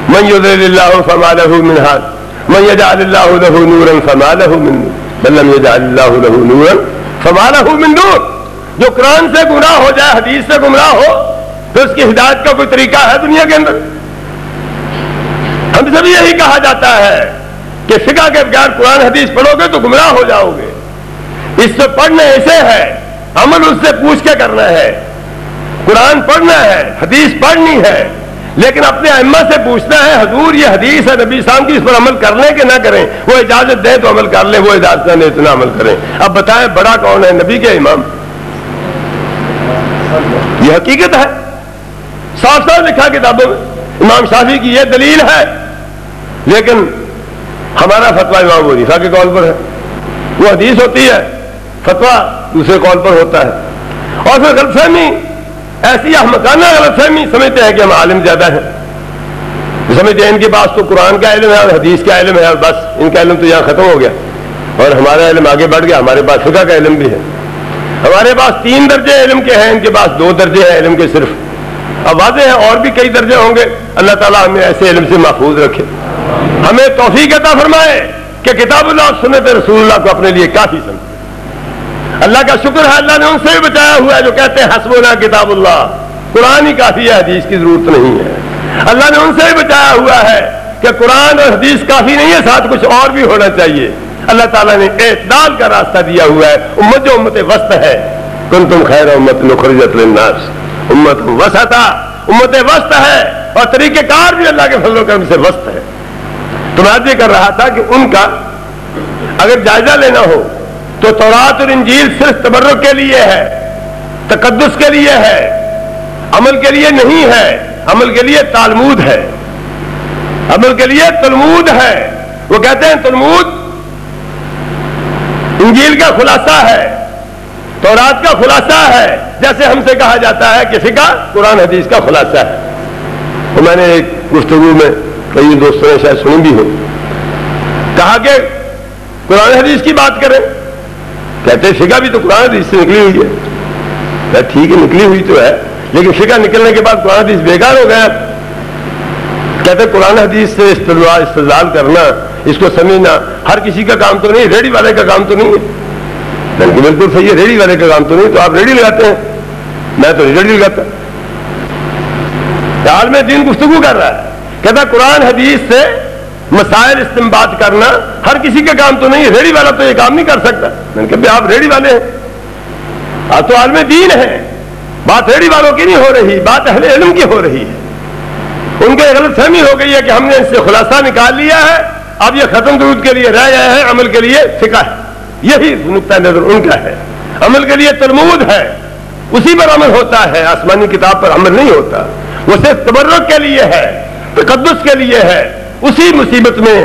من یضلل اللہ فما لہ من ہاد من یجعل اللہ لہ نورا فما لہ من نور بل لم یجعل اللہ لہ نورا فما لہ من نور۔ جو قرآن سے گمراہ ہو جائے، حدیث سے گمراہ ہو، پھر اس کی ہدایت کا کوئی طریقہ ہے دنیا کے اندر؟ ہم سب یہی کہا جاتا ہے کہ فقہ کے بغیر قرآن حدیث پڑھو گے تو گمراہ ہو جاؤ گے۔ اس سے پڑھنا ایسے ہے، عمل اس سے پوچھ کے کرنا ہے، قرآن پڑھنا ہے، حدیث پڑھنی ہے، لیکن اپنے ائمہ سے پوچھنا ہے حضور یہ حدیث ہے نبی صاحب کی، اس پر عمل کر لیں کہ نہ کریں؟ وہ اجازت دیں تو عمل کر لیں، وہ اجازت نہ دیں تو نہ عمل کریں۔ اب بتائیں بڑا کون ہے، نبی کے امام؟ یہ حقیقت ہے، صاف صاف لکھا کتابوں میں، امام شافعی کی یہ دلیل ہے، لیکن ہمارا فتویٰ امام ابو حنیفہ کے قول پر ہے، وہ حدیث ہوتی ہے، فتویٰ دوسرے قول پر ہوتا ہے۔ اور پھر غلط فہمی، ایسی احمقانہ غلط فہمی، سمجھتے ہیں کہ ہم عالم زیادہ ہیں، سمجھتے ہیں ان کے پاس تو قرآن کا علم ہے اور حدیث کا علم ہے، اور بس ان کا علم تو یہاں ختم ہو گیا اور ہمارا علم آگے بڑھ گیا، ہمارے پاس فقہ کا علم بھی ہے، ہمارے پاس 3 درجے علم کے ہیں، ان کے پاس 2 درجے ہیں علم کے صرف۔ اب واضح ہے اور بھی کئی درجے ہوں گے، اللہ تعالیٰ ہمیں ایسے علم سے محفوظ رکھے، ہمیں توفیق عطا فرمائے کہ کتاب اللہ سنت رسول اللہ کو اپنے لیے کافی سمجھے۔ اللہ کا شکر ہے اللہ نے ان سے بھی بچایا ہوا ہے جو کہتے ہیں حسبنا کتاب اللہ، قرآن ہی کافی ہے، حدیث کی ضرورت نہیں ہے۔ اللہ نے ان سے بھی بچایا ہوا ہے کہ قرآن اور حدیث کافی نہیں ہے، ساتھ کچھ اور بھی ہونا چاہیے۔ اللہ تعالیٰ نے اعتدال کا راستہ دیا ہوا ہے، امت جو امت وسط ہے، کنتم خیر امت اخرجت للناس امت وسطا، امت وسط ہے، اور طریقہ کار بھی اللہ کے فضل و کرم سے وسط ہے۔ تو میں یہ کر رہا تھا کہ ان کا اگر جائزہ لینا ہو تو تورات اور انجیل صرف تبرک کے لیے ہے، تقدس کے لیے ہے، عمل کے لیے نہیں ہے، عمل کے لیے تالمود ہے، عمل کے لیے تلمود ہے۔ وہ کہتے ہیں تلمود انجیل کا خلاصہ ہے، تورات کا خلاصہ ہے، جیسے ہم سے کہا جاتا ہے کہ فقہ قرآن حدیث کا خلاصہ ہے۔ تو میں نے ایک گفتگو میں کئی دوستوں نے شاید سنی بھی ہو، کہا کہ قرآن حدیث کی بات کریں، کہتے ہیں فقہ بھی تو قرآن حدیث سے نکلی ہوئی ہے۔ ٹھیک ہے نکلی ہوئی تو ہے، لیکن فقہ نکلنے کے بعد قرآن حدیث بیکار ہو گیا۔ کہتے ہیں قرآن حدیث سے استدلال کرنا، اس کو سمجھنا ہر کسی کا کام تو نہیں، ریڑھی والے کا کام تو نہیں ہے۔ بلکہ بالکل صحیح ہے، ریڑھی والے کا کام تو نہیں، تو آپ ریڑھی لگاتے ہیں، میں تو ریڑھی لگاتا۔ عالم دین گفتگو کر رہا ہے، کہتا قرآن حدیث سے مسائل استنباط کرنا ہر کسی کا کام تو نہیں ہے، ریڑھی والا تو یہ کام نہیں کر سکتا۔ میں نے کہا آپ ریڑھی والے ہیں، آپ تو عالم دین ہیں، بات ریڑھی والوں کی نہیں ہو رہی، بات اہل علم کی ہو رہی ہے۔ ان کو یہ غلط فہمی ہو گئی ہے کہ ہم نے اس سے خلاصہ نکال لیا ہے، اب یہ ختم درود کے لیے رہ گئے ہیں، عمل کے لیے فقہ ہے۔ یہی نقطہ نظر ان کا ہے، عمل کے لیے تلمود ہے، اسی پر عمل ہوتا ہے، آسمانی کتاب پر عمل نہیں ہوتا، وہ صرف تبرک کے لیے ہے، تقدس کے لیے ہے۔ اسی مصیبت میں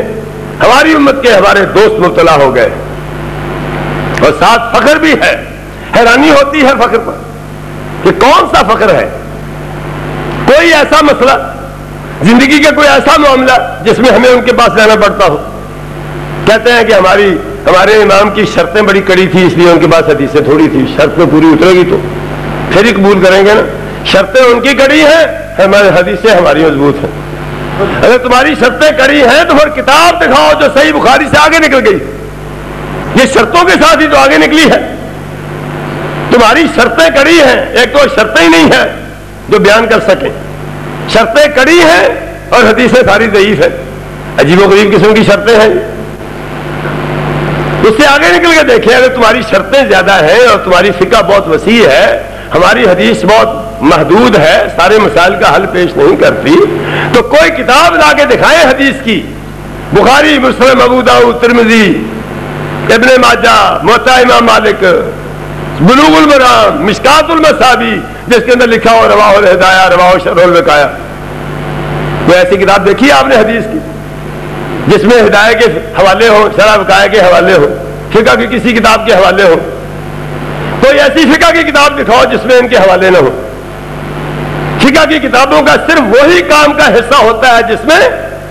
ہماری امت کے ہمارے دوست مبتلا ہو گئے، اور ساتھ فخر بھی ہے۔ حیرانی ہوتی ہے فخر پر کہ کون سا فخر ہے، کوئی ایسا مسئلہ زندگی کا، کوئی ایسا معاملہ جس میں ہمیں ان کے پاس جانا پڑتا ہو۔ کہتے ہیں کہ ہمارے امام کی شرطیں بڑی کڑی تھی، اس لیے ان کے پاس حدیثیں تھوڑی تھی، شرط پہ پوری اترے گی تو پھر ہی قبول کریں گے نا۔ شرطیں ان کی کڑی ہیں، ہماری حدیثیں ہماری مضبوط ہیں۔ اگر تمہاری شرطیں کڑی ہیں تو پھر کتاب دکھاؤ جو صحیح بخاری سے آگے نکل گئی۔ یہ یہ شرطوں کے ساتھ ہی تو آگے نکلی ہے. تمہاری شرطیں کڑی ہیں، ایک تو شرطیں ہی نہیں ہیں جو بیان کر سکیں. شرطیں کڑی ہیں اور حدیثیں ساری ضعیف ہیں. عجیب و غریب قسم کی شرطیں ہیں. اس سے آگے نکل کے دیکھیں، اگر تمہاری شرطیں زیادہ ہیں اور تمہاری فقہ بہت وسیع ہے، ہماری حدیث بہت محدود ہے، سارے مسائل کا حل پیش نہیں کرتی، تو کوئی کتاب لا کے دکھائیں حدیث کی. بخاری، مسلم، ابو داؤد، ترمذی، ابن ماجہ، موطا امام مالک، بلوغ المرام، مشکات المصابیح، جس کے اندر لکھا ہو رواہ الہدایہ، رواہ شرح الوقایہ. کوئی ایسی کتاب دیکھی آپ نے حدیث کی جس میں ہدایہ کے حوالے ہوں، شرح وقایہ کے حوالے ہوں، فقہ کی کسی کتاب کے حوالے ہوں؟ کوئی ایسی فقہ کی کتاب دکھاؤ جس میں ان کے حوالے نہ ہو. فقہ کی کتابوں کا صرف وہی کام کا حصہ ہوتا ہے جس میں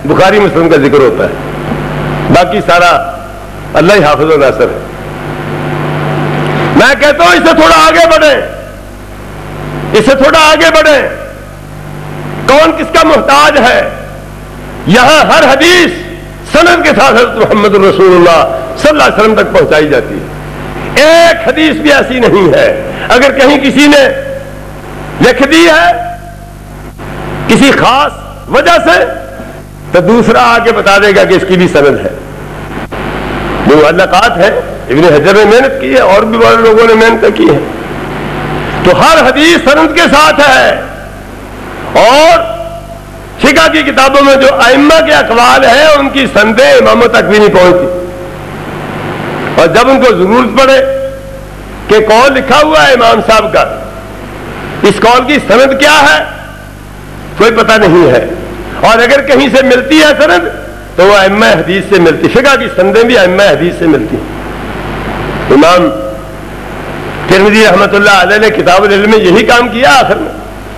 بخاری مسلم کا ذکر ہوتا ہے، باقی سارا اللہ ہی حافظ و ناصر ہے. میں کہتا ہوں اسے تھوڑا آگے بڑھیں، اسے تھوڑا آگے بڑھیں. کون کس کا محتاج ہے؟ یہاں ہر حدیث سند کے ساتھ حضرت محمد رسول اللہ صلی اللہ علیہ وسلم تک پہنچائی جاتی ہے. ایک حدیث بھی ایسی نہیں ہے اگر کہیں کسی نے لکھ دی ہے کسی خاص وجہ سے تو دوسرا آ کے بتا دے گا کہ اس کی بھی سند ہے. جو معلقات ہیں ابن حجر نے محنت کی ہے اور بھی بڑے لوگوں نے محنت کی ہے. تو ہر حدیث سند کے ساتھ ہے. اور فقہ کی کتابوں میں جو ائمہ کے اقوال ہیں ان کی سندیں اماموں تک بھی نہیں پہنچتی. اور جب ان کو ضرورت پڑے کہ قول لکھا ہوا ہے امام صاحب کا، اس قول کی سند کیا ہے کوئی پتہ نہیں ہے. اور اگر کہیں سے ملتی ہے سند تو وہ ائمہ حدیث سے ملتی. فقہ کی سندیں بھی ائمہ حدیث سے ملتی. امام ترمذی رحمۃ اللہ علیہ نے کتاب العلم میں یہی کام کیا، آخر میں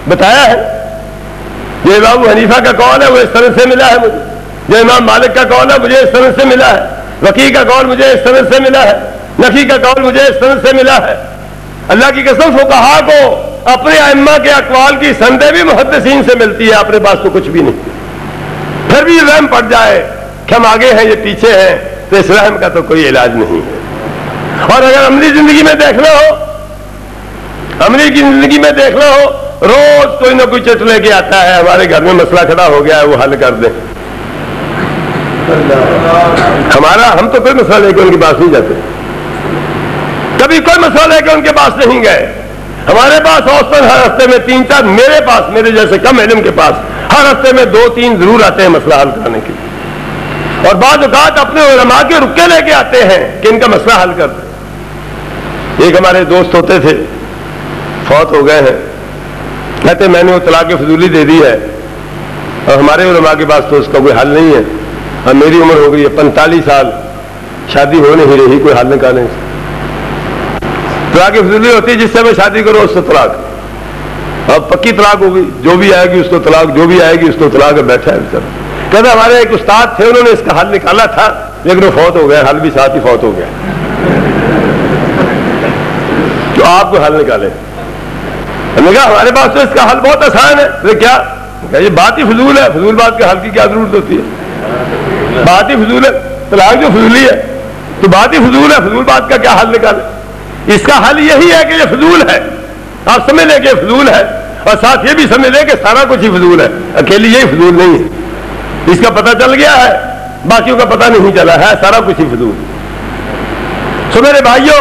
بتایا ہے جو امام ابو حنیفہ کا قول ہے وہ اس سند سے ملا ہے مجھے، جو امام مالک کا قول ہے مجھے اس سند سے ملا ہے، وکیع کا قول مجھے اس سند سے ملا ہے، نفی کا قول مجھے اس سند سے ملا ہے. اللہ کی قسم فقہا کو اپنے ائمہ کے اقوال کی سندیں بھی محدثین سے ملتی ہے، اپنے پاس تو کچھ بھی نہیں. پھر بھی وہم پڑ جائے کہ ہم آگے ہیں یہ پیچھے ہیں تو اس وہم کا تو کوئی علاج نہیں ہے. اور اگر عملی زندگی میں دیکھنا ہو، عملی کی زندگی میں دیکھنا ہو، روز کوئی نہ کوئی چٹ لے کے آتا ہے ہمارے گھر میں مسئلہ کھڑا ہو گیا ہے وہ حل کر دیں. ہم تو کوئی مسئلہ لے کے ان کے پاس نہیں جاتے، کبھی کوئی مسئلہ لے کے ان کے پاس نہیں گئے. ہمارے پاس اوسطاً ہر ہفتے میں 3-4، میرے پاس، میرے جیسے کم علم کے پاس ہر ہفتے میں 2-3 ضرور آتے ہیں مسئلہ حل کرنے کے لیے. اور بعض اوقات اپنے علماء کے رکے لے کے آتے ہیں کہ ان کا مسئلہ حل کر دیں. ایک ہمارے دوست ہوتے تھے، فوت ہو گئے ہیں، کہتے میں نے وہ طلاق فضولی دے دی ہے اور ہمارے علماء کے پاس تو اس کا کوئی حل نہیں ہے. اور میری عمر ہو گئی ہے 45 سال، شادی ہو نہیں رہی، کوئی حل نکالیں. طلاق فضولی ہوتی ہے جس سے میں شادی کروں اس سے طلاق، اب پکی طلاق ہوگی، جو بھی آئے گی اس کو طلاق، جو بھی آئے گی اس کو طلاق. بیٹھا ہے سر. کہتے ہمارے ایک استاد تھے، انہوں نے اس کا حل نکالا تھا لیکن وہ فوت ہو گیا، حل بھی ساتھ ہی فوت ہو گیا. تو آپ کو حل نکالے. ہم نے کہا ہمارے پاس تو اس کا حل بہت آسان ہے. کیا کہ یہ بات ہی فضول ہے، فضول بات کے حل کی کیا ضرورت ہوتی ہے؟ بات ہی فضول ہے، طلاق جو فضولی ہے تو بات ہی فضول ہے، فضول بات کا کیا حل نکالے؟ اس کا حل یہی ہے کہ یہ فضول ہے، آپ سمجھ لیں کہ یہ فضول ہے، اور ساتھ یہ بھی سمجھ لیں کہ سارا کچھ ہی فضول ہے، اکیلی یہی فضول نہیں ہے. اس کا پتہ چل گیا ہے، باقیوں کا پتہ نہیں چلا ہے، سارا کچھ ہی فضول. سو میرے بھائیوں،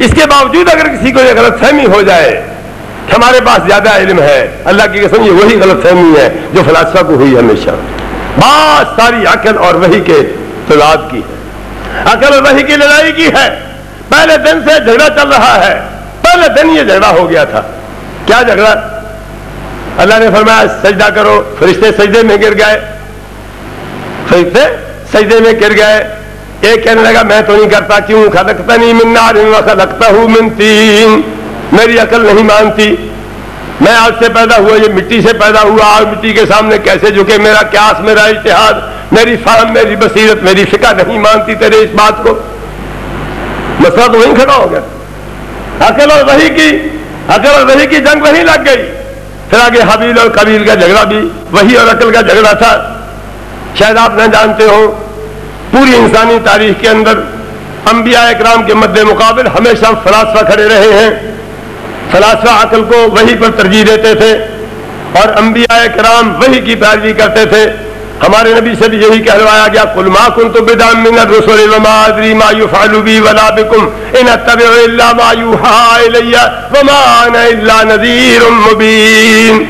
اس کے باوجود اگر کسی کو یہ غلط فہمی ہو جائے کہ ہمارے پاس زیادہ علم ہے، اللہ کی قسم یہ وہی غلط فہمی ہے جو فلاسفہ کو ہوئی ہمیشہ. بات ساری عقل اور وحی کے تضاد کی ہے، عقل اور وحی کی لڑائی کی ہے. پہلے دن سے جھگڑا چل رہا ہے، پہلے دن یہ جھگڑا ہو گیا تھا. کیا جھگڑا؟ اللہ نے فرمایا سجدہ کرو، فرشتے سجدے میں گر گئے، فرشتے سجدے میں گر گئے. ایک کہنے لگا میں تو نہیں کرتا، کیوں؟ خلقتنی من نار وخلقتہ من طین، میری عقل نہیں مانتی، میں آگ سے پیدا ہوا، یہ مٹی سے پیدا ہوا، آگ مٹی کے سامنے کیسے جھکے؟ میرا قیاس، میرا اجتہاد، میری فہم، میری بصیرت، میری فقہ نہیں مانتی تیرے اس بات کو. مسئلہ تو وہیں کھڑا ہو گیا. عقل اور وحی کی جنگ وہیں لگ گئی. پھر آگے حابیل اور قابیل کا جھگڑا بھی وحی اور عقل کا جھگڑا تھا. شاید آپ نہ جانتے ہو، پوری انسانی تاریخ کے اندر انبیاء اکرام کے مد مقابل ہمیشہ فلاسفہ کھڑے رہے ہیں. فلاسفہ عقل کو وحی پر ترجیح دیتے تھے اور انبیاء کرام وحی کی پیروی کرتے تھے. ہمارے نبی سے بھی یہی کہلوایا گیا قل ما كنت بدعا من الرسل وما ادري ما يفعل بي ولا بكم ان اتبع الا ما يوحى الي وما انا الا نذير مبين.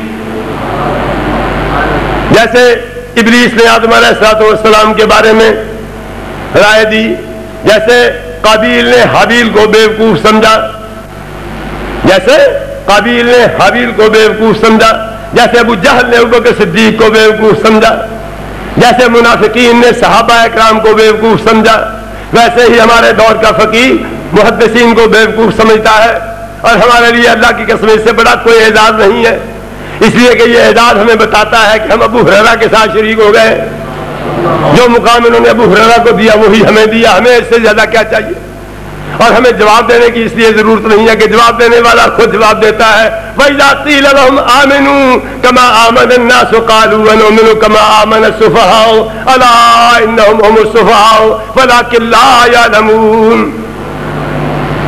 جیسے ابلیس نے آدم علیہ السلام کے بارے میں رائے دی، جیسے قابیل نے حابیل کو بیوقوف سمجھا، جیسے قابیل نے حابیل کو بیوقوف سمجھا، جیسے ابو جہل نے ابوبکر صدیق کو بیوقوف سمجھا، جیسے منافقین نے صحابہ اکرام کو بیوقوف سمجھا، ویسے ہی ہمارے دور کا فقیہ محدثین کو بیوقوف سمجھتا ہے. اور ہمارے لیے اللہ کی قسم اس سے بڑا کوئی اعزاز نہیں ہے، اس لیے کہ یہ اعزاز ہمیں بتاتا ہے کہ ہم ابو ہریرہ کے ساتھ شریک ہو گئے. جو مقام انہوں نے ابو ہریرہ کو دیا وہی ہمیں دیا، ہمیں اس سے زیادہ کیا چاہیے؟ اور ہمیں جواب دینے کی اس لیے ضرورت نہیں ہے کہ جواب دینے والا خود جواب دیتا ہے. وَإِذَا قِيلَ لَهُمْ آمِنُوا كَمَا آمَنَ النَّاسُ قَالُوا وَنُؤْمِنُ كَمَا آمَنَ السُّفَهَاءُ أَلَا إِنَّهُمْ هُمُ السُّفَهَاءُ وَلَكِنْ لَا يَعْلَمُونَ.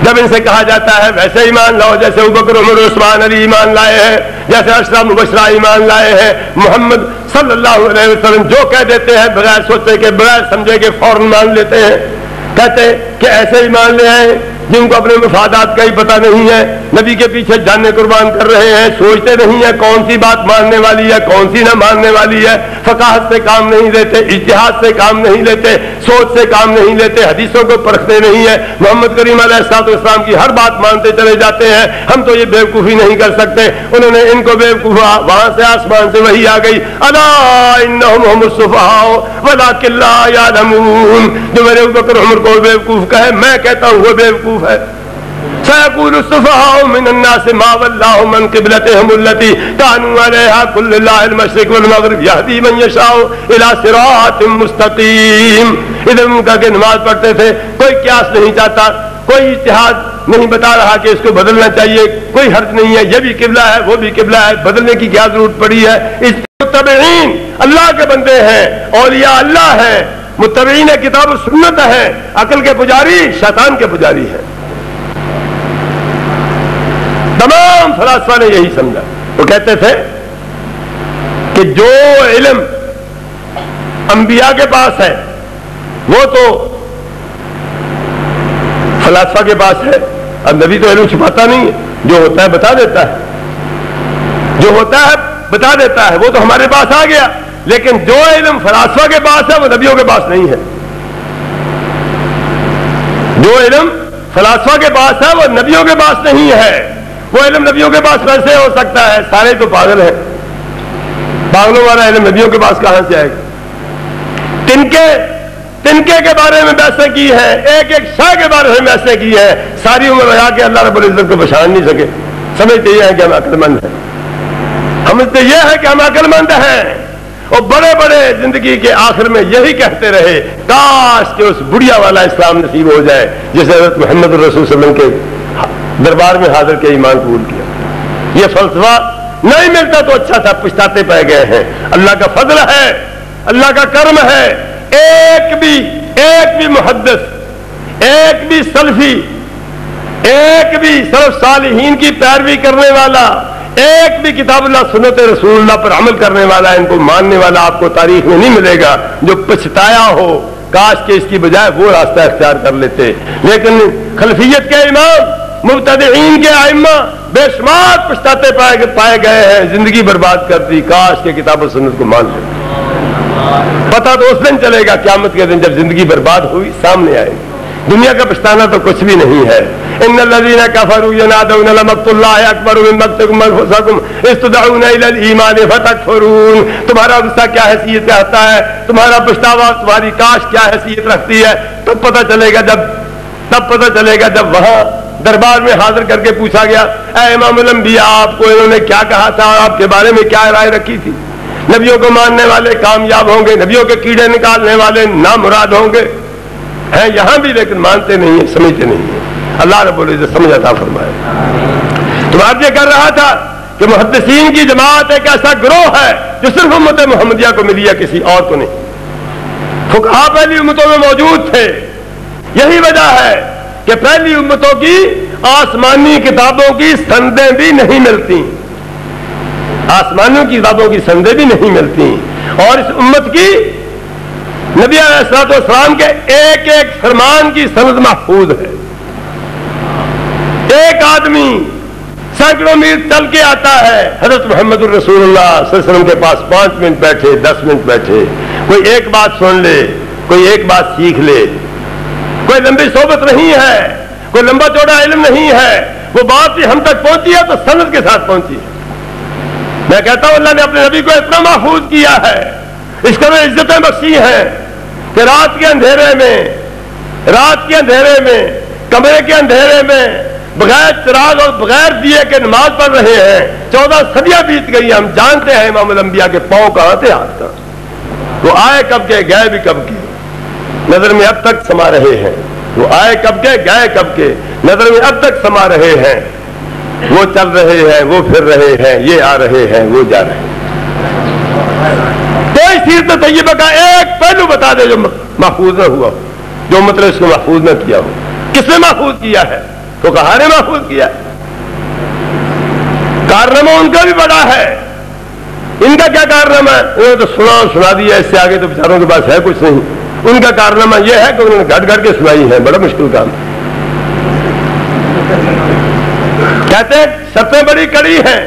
جب ان سے کہا جاتا ہے ویسے ایمان لاؤ جیسے ابوبکر عمر عثمان علی ایمان لائے ہیں، جیسے اشرا مبشرہ ایمان لائے ہیں، محمد صلی اللہ علیہ وسلم جو کہہ دیتے ہیں بغیر سوچے کے بغیر سمجھے کے فوراً مان لیتے ہیں. کہتے کہ ایسے ایمان لے آئے جن کو اپنے مفادات کا ہی پتہ نہیں ہے، نبی کے پیچھے جانیں قربان کر رہے ہیں، سوچتے نہیں ہیں کون سی بات ماننے والی ہے کون سی نہ ماننے والی ہے، فقاہت سے کام نہیں لیتے، اجتہاد سے کام نہیں لیتے، سوچ سے کام نہیں لیتے، حدیثوں کو پرکھتے نہیں ہیں، محمد کریم علیہ السلام کی ہر بات مانتے چلے جاتے ہیں. ہم تو یہ بیوقوفی نہیں کر سکتے، انہوں نے ان کو بیوقوف، وہاں سے آسمان سے وحی آ گئی الا انہم هم السفہاء ولکن لا یعلمون. جو میرے ابوبکر عمر کو بیوقوف کہے میں کہتا ہوں وہ بیوقوف ہے. سيقول السفهاء من الناس ما ولاهم عن قبلتهم التي كانوا عليها قل لله المشرق والمغرب يهدي من يشاء الى صراط مستقيم. ادھر ان کا کہ نماز پڑھتے تھے، کوئی قیاس نہیں چاہتا، کوئی اجتہاد نہیں بتا رہا کہ اس کو بدلنا چاہیے، کوئی حرج نہیں ہے، یہ بھی قبلہ ہے وہ بھی قبلہ ہے، بدلنے کی کیا ضرورت پڑی ہے؟ اس متبعین اللہ کے بندے ہیں، اولیاء اللہ ہیں، متبعین کتاب و سنت ہے، عقل کے پجاری شیطان کے پجاری ہے. تمام فلاسفہ نے یہی سمجھا. وہ کہتے تھے کہ جو علم انبیاء کے پاس ہے وہ تو فلاسفہ کے پاس ہے. اب نبی تو علم چھپاتا نہیں ہے، جو ہوتا ہے بتا دیتا ہے، جو ہوتا ہے بتا دیتا ہے، وہ تو ہمارے پاس آ گیا. لیکن جو علم فلاسفہ کے پاس ہے وہ نبیوں کے پاس نہیں ہے. جو علم فلاسفہ کے پاس ہے وہ نبیوں کے پاس نہیں ہے. وہ علم نبیوں کے پاس کیسے ہو سکتا ہے؟ سارے تو پاگل ہیں. پاگلوں والا علم نبیوں کے پاس کہاں سے آئے گا؟ تنکے کے بارے میں بحثیں کی ہیں، ایک ایک شاہ کے بارے میں بحثیں کی ہیں، ساری عمر رہا کہ اللہ رب العزت کو پہچان نہیں سکے. سمجھتے یہ ہے کہ ہم عقل مند ہیں، سمجھتے یہ ہے کہ ہم عقل مند ہیں. اور بڑے بڑے زندگی کے آخر میں یہی کہتے رہے کاش کہ اس بڑھیا والا اسلام نصیب ہو جائے جسے حضرت محمد الرسول صلی اللہ علیہ وسلم کے دربار میں حاضر کے ایمان قبول کیا. یہ فلسفہ نہیں ملتا تو اچھا تھا، پچھتاتے پائے گئے ہیں. اللہ کا فضل ہے، اللہ کا کرم ہے. ایک بھی محدث، ایک بھی سلفی، ایک بھی سلف صالحین کی پیروی کرنے والا، ایک بھی کتاب اللہ سنت رسول اللہ پر عمل کرنے والا، ان کو ماننے والا آپ کو تاریخ میں نہیں ملے گا جو پچھتایا ہو کاش کہ اس کی بجائے وہ راستہ اختیار کر لیتے. لیکن خلفیت کے امام، مبتدعین کے ائمہ بے شمار پچھتاتے پائے گئے ہیں، زندگی برباد کر دی، کاش کے کتاب و سنت کو مان لیتے. پتہ تو اس دن چلے گا قیامت کے دن جب زندگی برباد ہوئی سامنے آئے گی. دنیا کا پچھتانا تو کچھ بھی نہیں ہے. ان الذين كفروا ينادون لمقت الله اکبر من مقتكم انفسكم استدعون الى الايمان فتكفرون. تمہارا غصہ کیا حیثیت رکھتا ہے، تمہارا پچھتاوا، تمہاری کاش کیا حیثیت رکھتی ہے، تب پتہ چلے گا جب وہاں دربار میں حاضر کر کے پوچھا گیا اے امام الانبیاء آپ کو انہوں نے کیا کہا تھا، آپ کے بارے میں کیا رائے رکھی تھی. نبیوں کو ماننے والے کامیاب ہوں گے، نبیوں کے کیڑے نکالنے والے نامراد ہوں گے. ہیں یہاں بھی لیکن مانتے نہیں ہیں، سمجھتے نہیں ہیں. اللہ رب العزت سمجھ عطا فرمائے. تو آپ یہ کر رہا تھا کہ محدثین کی جماعت ایک ایسا گروہ ہے جو صرف امت محمدیہ کو ملی ہے، کسی اور کو نہیں. فقہاء پہلی امتوں میں موجود تھے، یہی وجہ ہے کہ پہلی امتوں کی آسمانی کتابوں کی سندیں بھی نہیں ملتی، آسمانیوں کی کتابوں کی سندیں بھی نہیں ملتی، اور اس امت کی نبی علیہ السلام کے ایک ایک فرمان کی سند محفوظ ہے۔ ایک آدمی سینکڑوں میل چل کے آتا ہے، حضرت محمد الرسول اللہ صلی اللہ علیہ وسلم کے پاس 5 منٹ بیٹھے، 10 منٹ بیٹھے، کوئی ایک بات سن لے، کوئی ایک بات سیکھ لے، کوئی لمبی صحبت نہیں ہے، کوئی لمبا چوڑا علم نہیں ہے، وہ بات ہی ہم تک پہنچی ہے تو سند کے ساتھ پہنچی ہے۔ میں کہتا ہوں اللہ نے اپنے نبی کو اتنا محفوظ کیا ہے، اس قدر عزتیں بخشی ہیں کہ رات کے اندھیرے میں کمرے کے اندھیرے میں بغیر چراغ اور بغیر دیے کے نماز پڑھ رہے ہیں۔ 14 صدیاں بیت گئی، ہم جانتے ہیں امام الانبیاء کے پاؤں کہاں تھے، ہاتھ کہاں، وہ آئے کب کے گئے بھی کب کے، نظر میں اب تک سما رہے ہیں۔ وہ آئے کب کے گئے کب کے، نظر میں اب تک سما رہے ہیں۔ وہ چل رہے ہیں، وہ پھر رہے ہیں، یہ آ رہے ہیں، وہ جا رہے ہیں۔ کوئی سیرت طیبہ کا ایک پہلو بتا دے جو محفوظ نہ ہوا ہو، جو مطلب اس کو محفوظ نہ کیا ہو۔ کس نے محفوظ کیا ہے؟ تو کہاں نے محفوظ کیا ہے؟ کارنامہ ان کا بھی بڑا ہے۔ ان کا کیا کارنامہ ہے؟ انہوں نے تو سنا دیا، اس سے آگے تو بیچاروں کے پاس ہے کچھ نہیں۔ ان کا کارنامہ یہ ہے کہ انہوں نے گھٹ گھٹ کے سنائی ہے، بڑا مشکل کام ہے۔ کہتے ہیں شرطیں بڑی کڑی ہیں،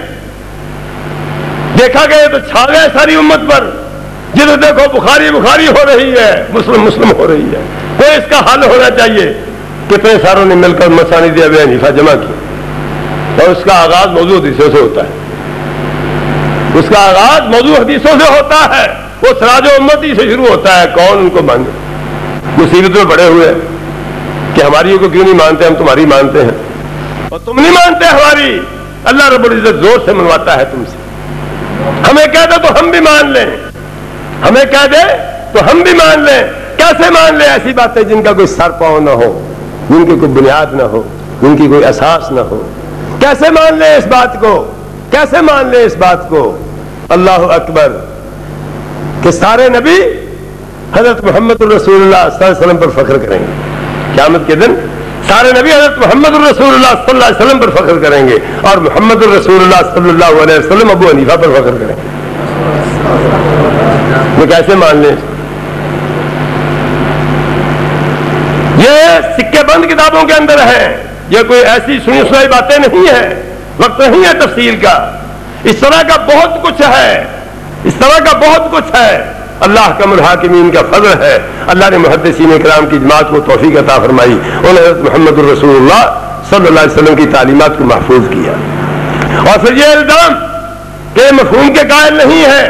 دیکھا گیا تو چھا گئے ساری امت پر، جدھر دیکھو بخاری ہو رہی ہے، مسلم ہو رہی ہے، کوئی اس کا حل ہونا چاہیے۔ کتنے ساروں نے مل کر مسانید ابی حنیفہ جمع کی، اور اس کا آغاز موضوع حدیثوں سے ہوتا ہے، اس کا آغاز موضوع حدیثوں سے ہوتا ہے، وہ سراج و امتی سے شروع ہوتا ہے۔ کون ان کو مانگے؟ مصیبت میں پڑے ہوئے کہ ہماری کو کیوں نہیں مانتے، ہم تمہاری مانتے ہیں اور تم نہیں مانتے ہماری۔ اللہ رب العزت زور سے منواتا ہے تم سے، ہمیں کہہ دے تو ہم بھی مان لیں، ہمیں کہہ دے تو ہم بھی مان لیں۔ کیسے مان لیں ایسی باتیں جن کا کوئی سر پاؤں نہ ہو، جن کی کوئی بنیاد نہ ہو، جن کی کوئی اساس نہ ہو؟ کیسے مان لیں اس بات کو؟ کیسے مان لیں اس بات کو؟ اللہ اکبر کہ سارے نبی حضرت محمد الرسول اللہ صلی اللہ علیہ وسلم پر فخر کریں گے۔ قیامت کے دن سارے نبی حضرت محمد الرسول اللہ صلی اللہ علیہ وسلم پر فخر کریں گے، اور محمد الرسول اللہ صلی اللہ علیہ وسلم ابو حنیفہ پر فخر کریں گے۔ وہ کیسے مان لیں؟ یہ سکے بند کتابوں کے اندر ہے، یہ کوئی ایسی سنی سنائی باتیں نہیں ہیں، وقت نہیں ہے تفصیل کا۔ اس طرح کا بہت کچھ ہے، اس طرح کا بہت کچھ ہے۔ اللہ کا الحاکمین کا فضل ہے، اللہ نے محدثین کرام کی جماعت کو توفیق عطا فرمائی، انہوں نے حضرت محمد الرسول اللہ صلی اللہ علیہ وسلم کی تعلیمات کو محفوظ کیا۔ اور پھر یہ الزام کہ مفہوم کے قائل نہیں ہے،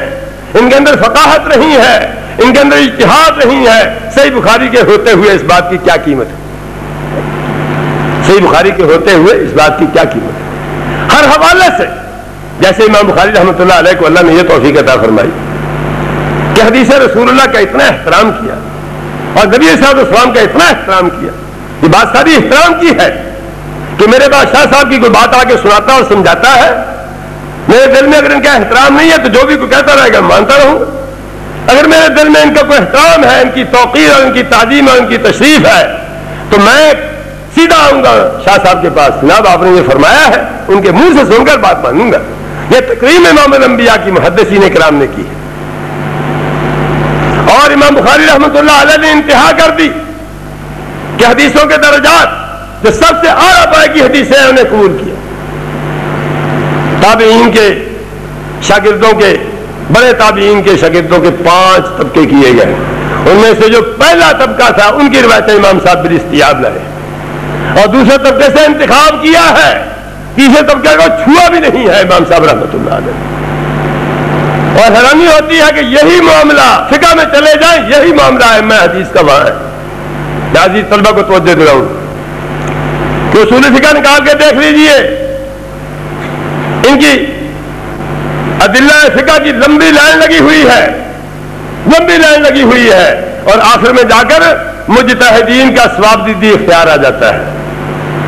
ان کے اندر فقاہت نہیں ہے، ان کے اندر اجتہاد نہیں ہے۔ صحیح بخاری کے ہوتے ہوئے اس بات کی کیا قیمت ہے؟ صحیح بخاری کے ہوتے ہوئے اس بات کی کیا قیمت ہے؟ ہر حوالے سے جیسے امام بخاری رحمۃ اللہ علیہ کو اللہ نے یہ توفیق عطا فرمائی کہ حدیث رسول اللہ کا اتنا احترام کیا اور نبی صلی اللہ علیہ وسلم کا اتنا احترام کیا، یہ بات ساری احترام کی ہے کہ میرے بادشاہ صاحب کی کوئی بات آ کے سناتا اور سمجھاتا ہے، میرے دل میں اگر ان کا احترام نہیں ہے تو جو بھی کوئی کہتا رہے گا مانتا رہوں گا۔ اگر میرے دل میں ان کا کوئی احترام ہے، ان کی توقیر اور ان کی تعظیم اور ان کی تشریف ہے، تو میں سیدھا آؤں گا شاہ صاحب کے پاس، جناب آپ نے یہ فرمایا ہے، ان کے منہ سے سن کر بات مانوں گا۔ یہ تکریم امام الانبیاء کی محدثین کرام نے کی ہے، اور امام بخاری رحمۃ اللہ علیہ نے انتہا کر دی کہ حدیثوں کے درجات جو سب سے اعلیٰ پائے کی حدیثیں ہیں انہیں قبول کیا۔ تابعین کے شاگردوں کے، بڑے تابعین کے شاگردوں کے 5 طبقے کیے گئے، ان میں سے جو پہلا طبقہ تھا ان کی روایتیں امام صاحب بالاستیاب لائے، اور دوسرے طبقے سے انتخاب کیا ہے، تیسرے طبقے کو چھوا بھی نہیں ہے امام صاحب رحمۃ اللہ علیہ۔ اور حیرانی ہوتی ہے کہ یہی معاملہ فقہ میں چلے جائیں، یہی معاملہ ہے میں حدیث کا وہاں ہے۔ میں عزیز طلبہ کو توجہ دلاؤں کہ اصول فقہ نکال کے دیکھ لیجئے، ان کی ادلہ فقہ کی لمبی لائن لگی ہوئی ہے، لمبی لائن لگی ہوئی ہے، اور آخر میں جا کر مجتہدین کا ثوابدیدی اختیار آ جاتا ہے،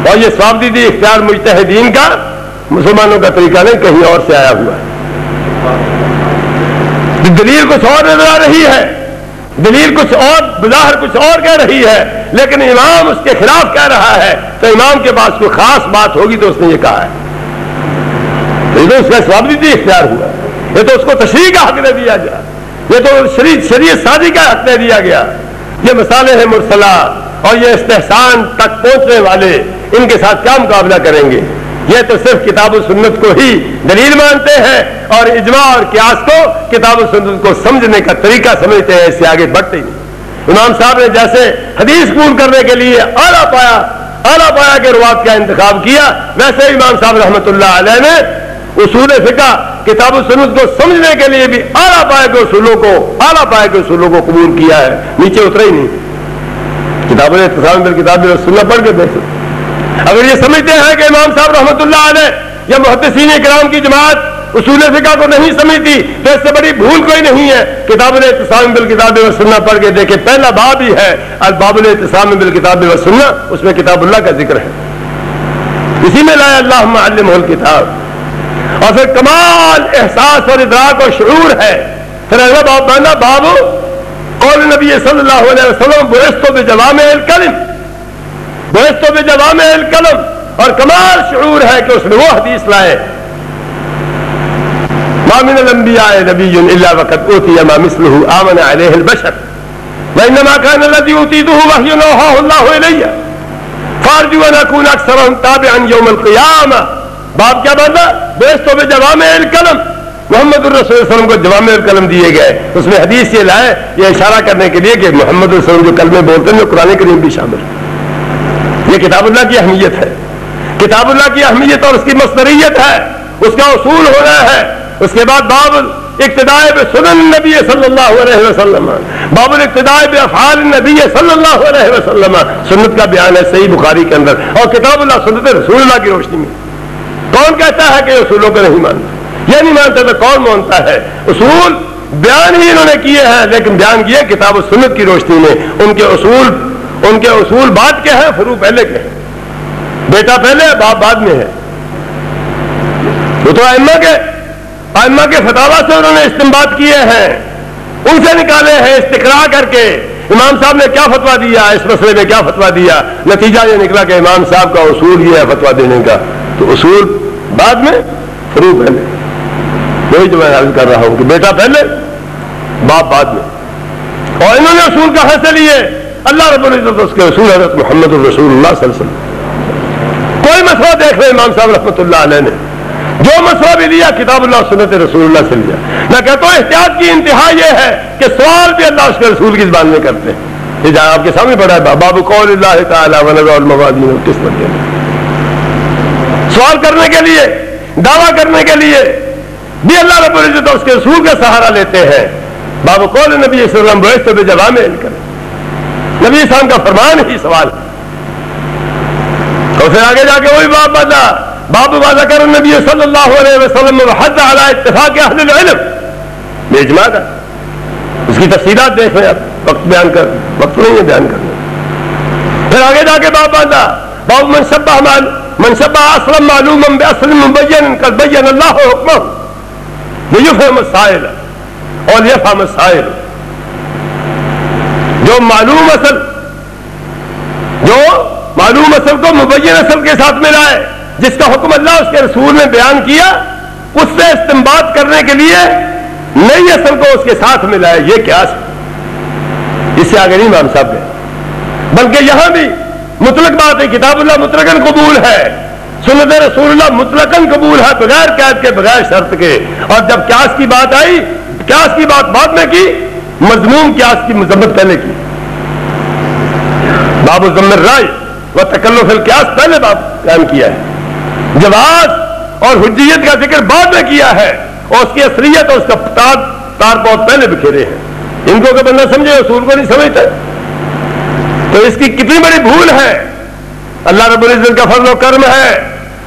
اور یہ ثوابدیدی اختیار مجتہدین کا مسلمانوں کا طریقہ نہیں، کہیں اور سے آیا ہوا ہے۔ دلیل کچھ اور نظر آ رہی ہے، دلیل کچھ اور بظاہر کچھ اور کہہ رہی ہے لیکن امام اس کے خلاف کہہ رہا ہے تو امام کے پاس کوئی خاص بات ہوگی تو اس نے یہ کہا ہے، یہ تو اس کا ثابتی اختیار ہوا، یہ تو اس کو تشریح کا حق دے دیا گیا، یہ تو شریعت سازی کا حق دے دیا گیا۔ یہ مصالح مرسلہ اور یہ استحسان تک پہنچنے والے ان کے ساتھ کیا مقابلہ کریں گے؟ یہ تو صرف کتاب و سنت کو ہی دلیل مانتے ہیں اور اجماع اور قیاس کو کتاب و سنت کو سمجھنے کا طریقہ سمجھتے ہیں، اس سے آگے بڑھتے ہی نہیں۔ امام صاحب نے جیسے حدیث قبول کرنے کے لیے اعلیٰ پایا کے روات کا انتخاب کیا، ویسے امام صاحب رحمۃ اللہ علیہ نے اصول فقہ کتاب و سنت کو سمجھنے کے لیے بھی اعلیٰ پایا کے اصولوں کو قبول کیا ہے، نیچے اترے ہی نہیں۔ کتاب الاعتصام بالکتاب والسنہ پڑھ کے دیکھو، اگر یہ سمجھتے ہیں کہ امام صاحب رحمۃ اللہ علیہ یا محدثین کرام کی جماعت اصول فقہ کو نہیں سمجھتی تو اس سے بڑی بھول کوئی نہیں ہے۔ کتاب الاعتصام بالکتاب والسنہ پڑھ کے دیکھیں، پہلا باب ہی ہے الباب الاعتصام بالکتاب والسنہ، اس میں کتاب اللہ کا ذکر ہے، اسی میں لا اللہم علمہ الکتاب، اور پھر کمال احساس اور ادراک اور شعور ہے۔ پھر اگلا باب بنا باب قول نبی صلی اللہ علیہ وسلم بعثت بجوامع الکلم، اور کمال شعور ہے کہ اس نے وہ حدیث لائے ما من الانبیاء نبی الا وقد اوتی ما مثلہ آمن علیہ البشر وانما كان الذي اوتیته وحی اوحاه اللہ الی فارجو ان اکون اکثرهم تابعا یوم القیامہ۔ باب کیا بنتا؟ بعثت بجوامع الکلم، محمد الرسول صلی اللہ علیہ وسلم کو جوامع الکلم دیے گئے، اس میں حدیث یہ لائے یہ اشارہ کرنے کے لیے کہ محمد رسول اللہ جو کلمے بولتے ہیں جو قرآن کریم بھی شامل ہے۔ یہ کتاب اللہ کی اہمیت ہے، کتاب اللہ کی اہمیت اور اس کی مصدریت ہے، اس کا اصول ہونا ہے۔ اس کے بعد باب اقتداء بسنن النبی صلی اللہ علیہ وسلم، باب الاقتداء بافعال النبی صلی اللہ علیہ وسلم، سنت کا بیان ہے صحیح بخاری کے اندر، اور کتاب اللہ سنت رسول اللہ کی روشنی میں۔ کون کہتا ہے کہ اصولوں کو نہیں مانتا؟ یہ نہیں مانتا تو کون مانتا ہے؟ اصول بیان ہی انہوں نے کیے ہیں لیکن بیان کیے کتاب و سنت کی روشنی میں۔ ان کے اصول بعد کے ہیں، فروع پہلے کے ہیں، بیٹا پہلے ہے باپ بعد میں ہے۔ وہ تو ائمہ کے فتاوی سے انہوں نے استنباط کیے ہیں، ان سے نکالے ہیں استقراء کر کے۔ امام صاحب نے کیا فتویٰ دیا اس مسئلے میں، کیا فتویٰ دیا؟ نتیجہ یہ نکلا کہ امام صاحب کا اصول یہ ہے فتویٰ دینے کا، تو اصول بعد میں فروع پہلے۔ وہی جو میں عرض کر رہا ہوں کہ بیٹا پہلے باپ بعد میں، اور انہوں نے اصول کہاں سے لیے؟ اللہ رب العزت اس کے اصول حضرت محمد الرسول اللہ صلی اللہ علیہ وسلم۔ کوئی مسئلہ دیکھ لیں امام صاحب رحمۃ اللہ علیہ نے جو مسئلہ بھی لیا کتاب اللہ سنت رسول اللہ سے لیا۔ میں کہتا ہوں احتیاط کی انتہا یہ ہے کہ سوال بھی اللہ اس کے رسول کی زبان میں کرتے ہیں۔ یہ جہاں آپ کے سامنے پڑا ہے باب قول اللہ تعالی ونضع الموازین القسط کے لیے، سوال کرنے کے لیے، دعویٰ کرنے کے لیے بھی اللہ رب العزت اس کے رسول کا سہارا لیتے ہیں۔ باب قول نبی صلی اللہ علیہ وسلم بعثت بجوامع الکلم، نبی صلی اللہ علیہ وسلم کا فرمان ہی سوال ہے۔ اور پھر آگے جا کے وہی باب بتا باب ما ذکر النبی صلی اللہ علیہ وسلم وحث علی اتفاق اہل العلم، یہ اجماع کا، اس کی تفصیلات دیکھ لیں آپ، وقت نہیں ہے بیان کرنا۔ پھر آگے جا کے باب بتا باب من شبہ اصلا معلوما باصل مبین قد بین اللہ حکمہ لیفهم السائل اور یفهم السائل۔ جو معلوم اصل کو مبین اصل کے ساتھ ملائے، جس کا حکم اللہ اس کے رسول نے بیان کیا، اس سے استنباط کرنے کے لیے نئی اصل کو اس کے ساتھ ملائے، یہ قیاس ہے۔ اس سے آگے نہیں امام صاحب گئے، بلکہ یہاں بھی مطلق بات ہے، کتاب اللہ مطلقاً قبول ہے، سنت رسول اللہ مطلقاً قبول ہے، بغیر قید کے بغیر شرط کے۔ اور جب قیاس کی بات آئی، قیاس کی بات بعد میں کی، مضمون قیاس کی مذمت پہلے کی۔ باب ذم الرائے و تکلف القیاس پہلے باب بیان کیا ہے، جواز اور حجیت کا ذکر بعد میں کیا ہے، اور اس کی اصلیت اور اس کا تار پود پہلے بکھیرے ہیں۔ ان کو کہ بندہ سمجھے اصول کو نہیں سمجھتا، تو اس کی کتنی بڑی بھول ہے۔ اللہ رب العزت کا فضل و کرم ہے،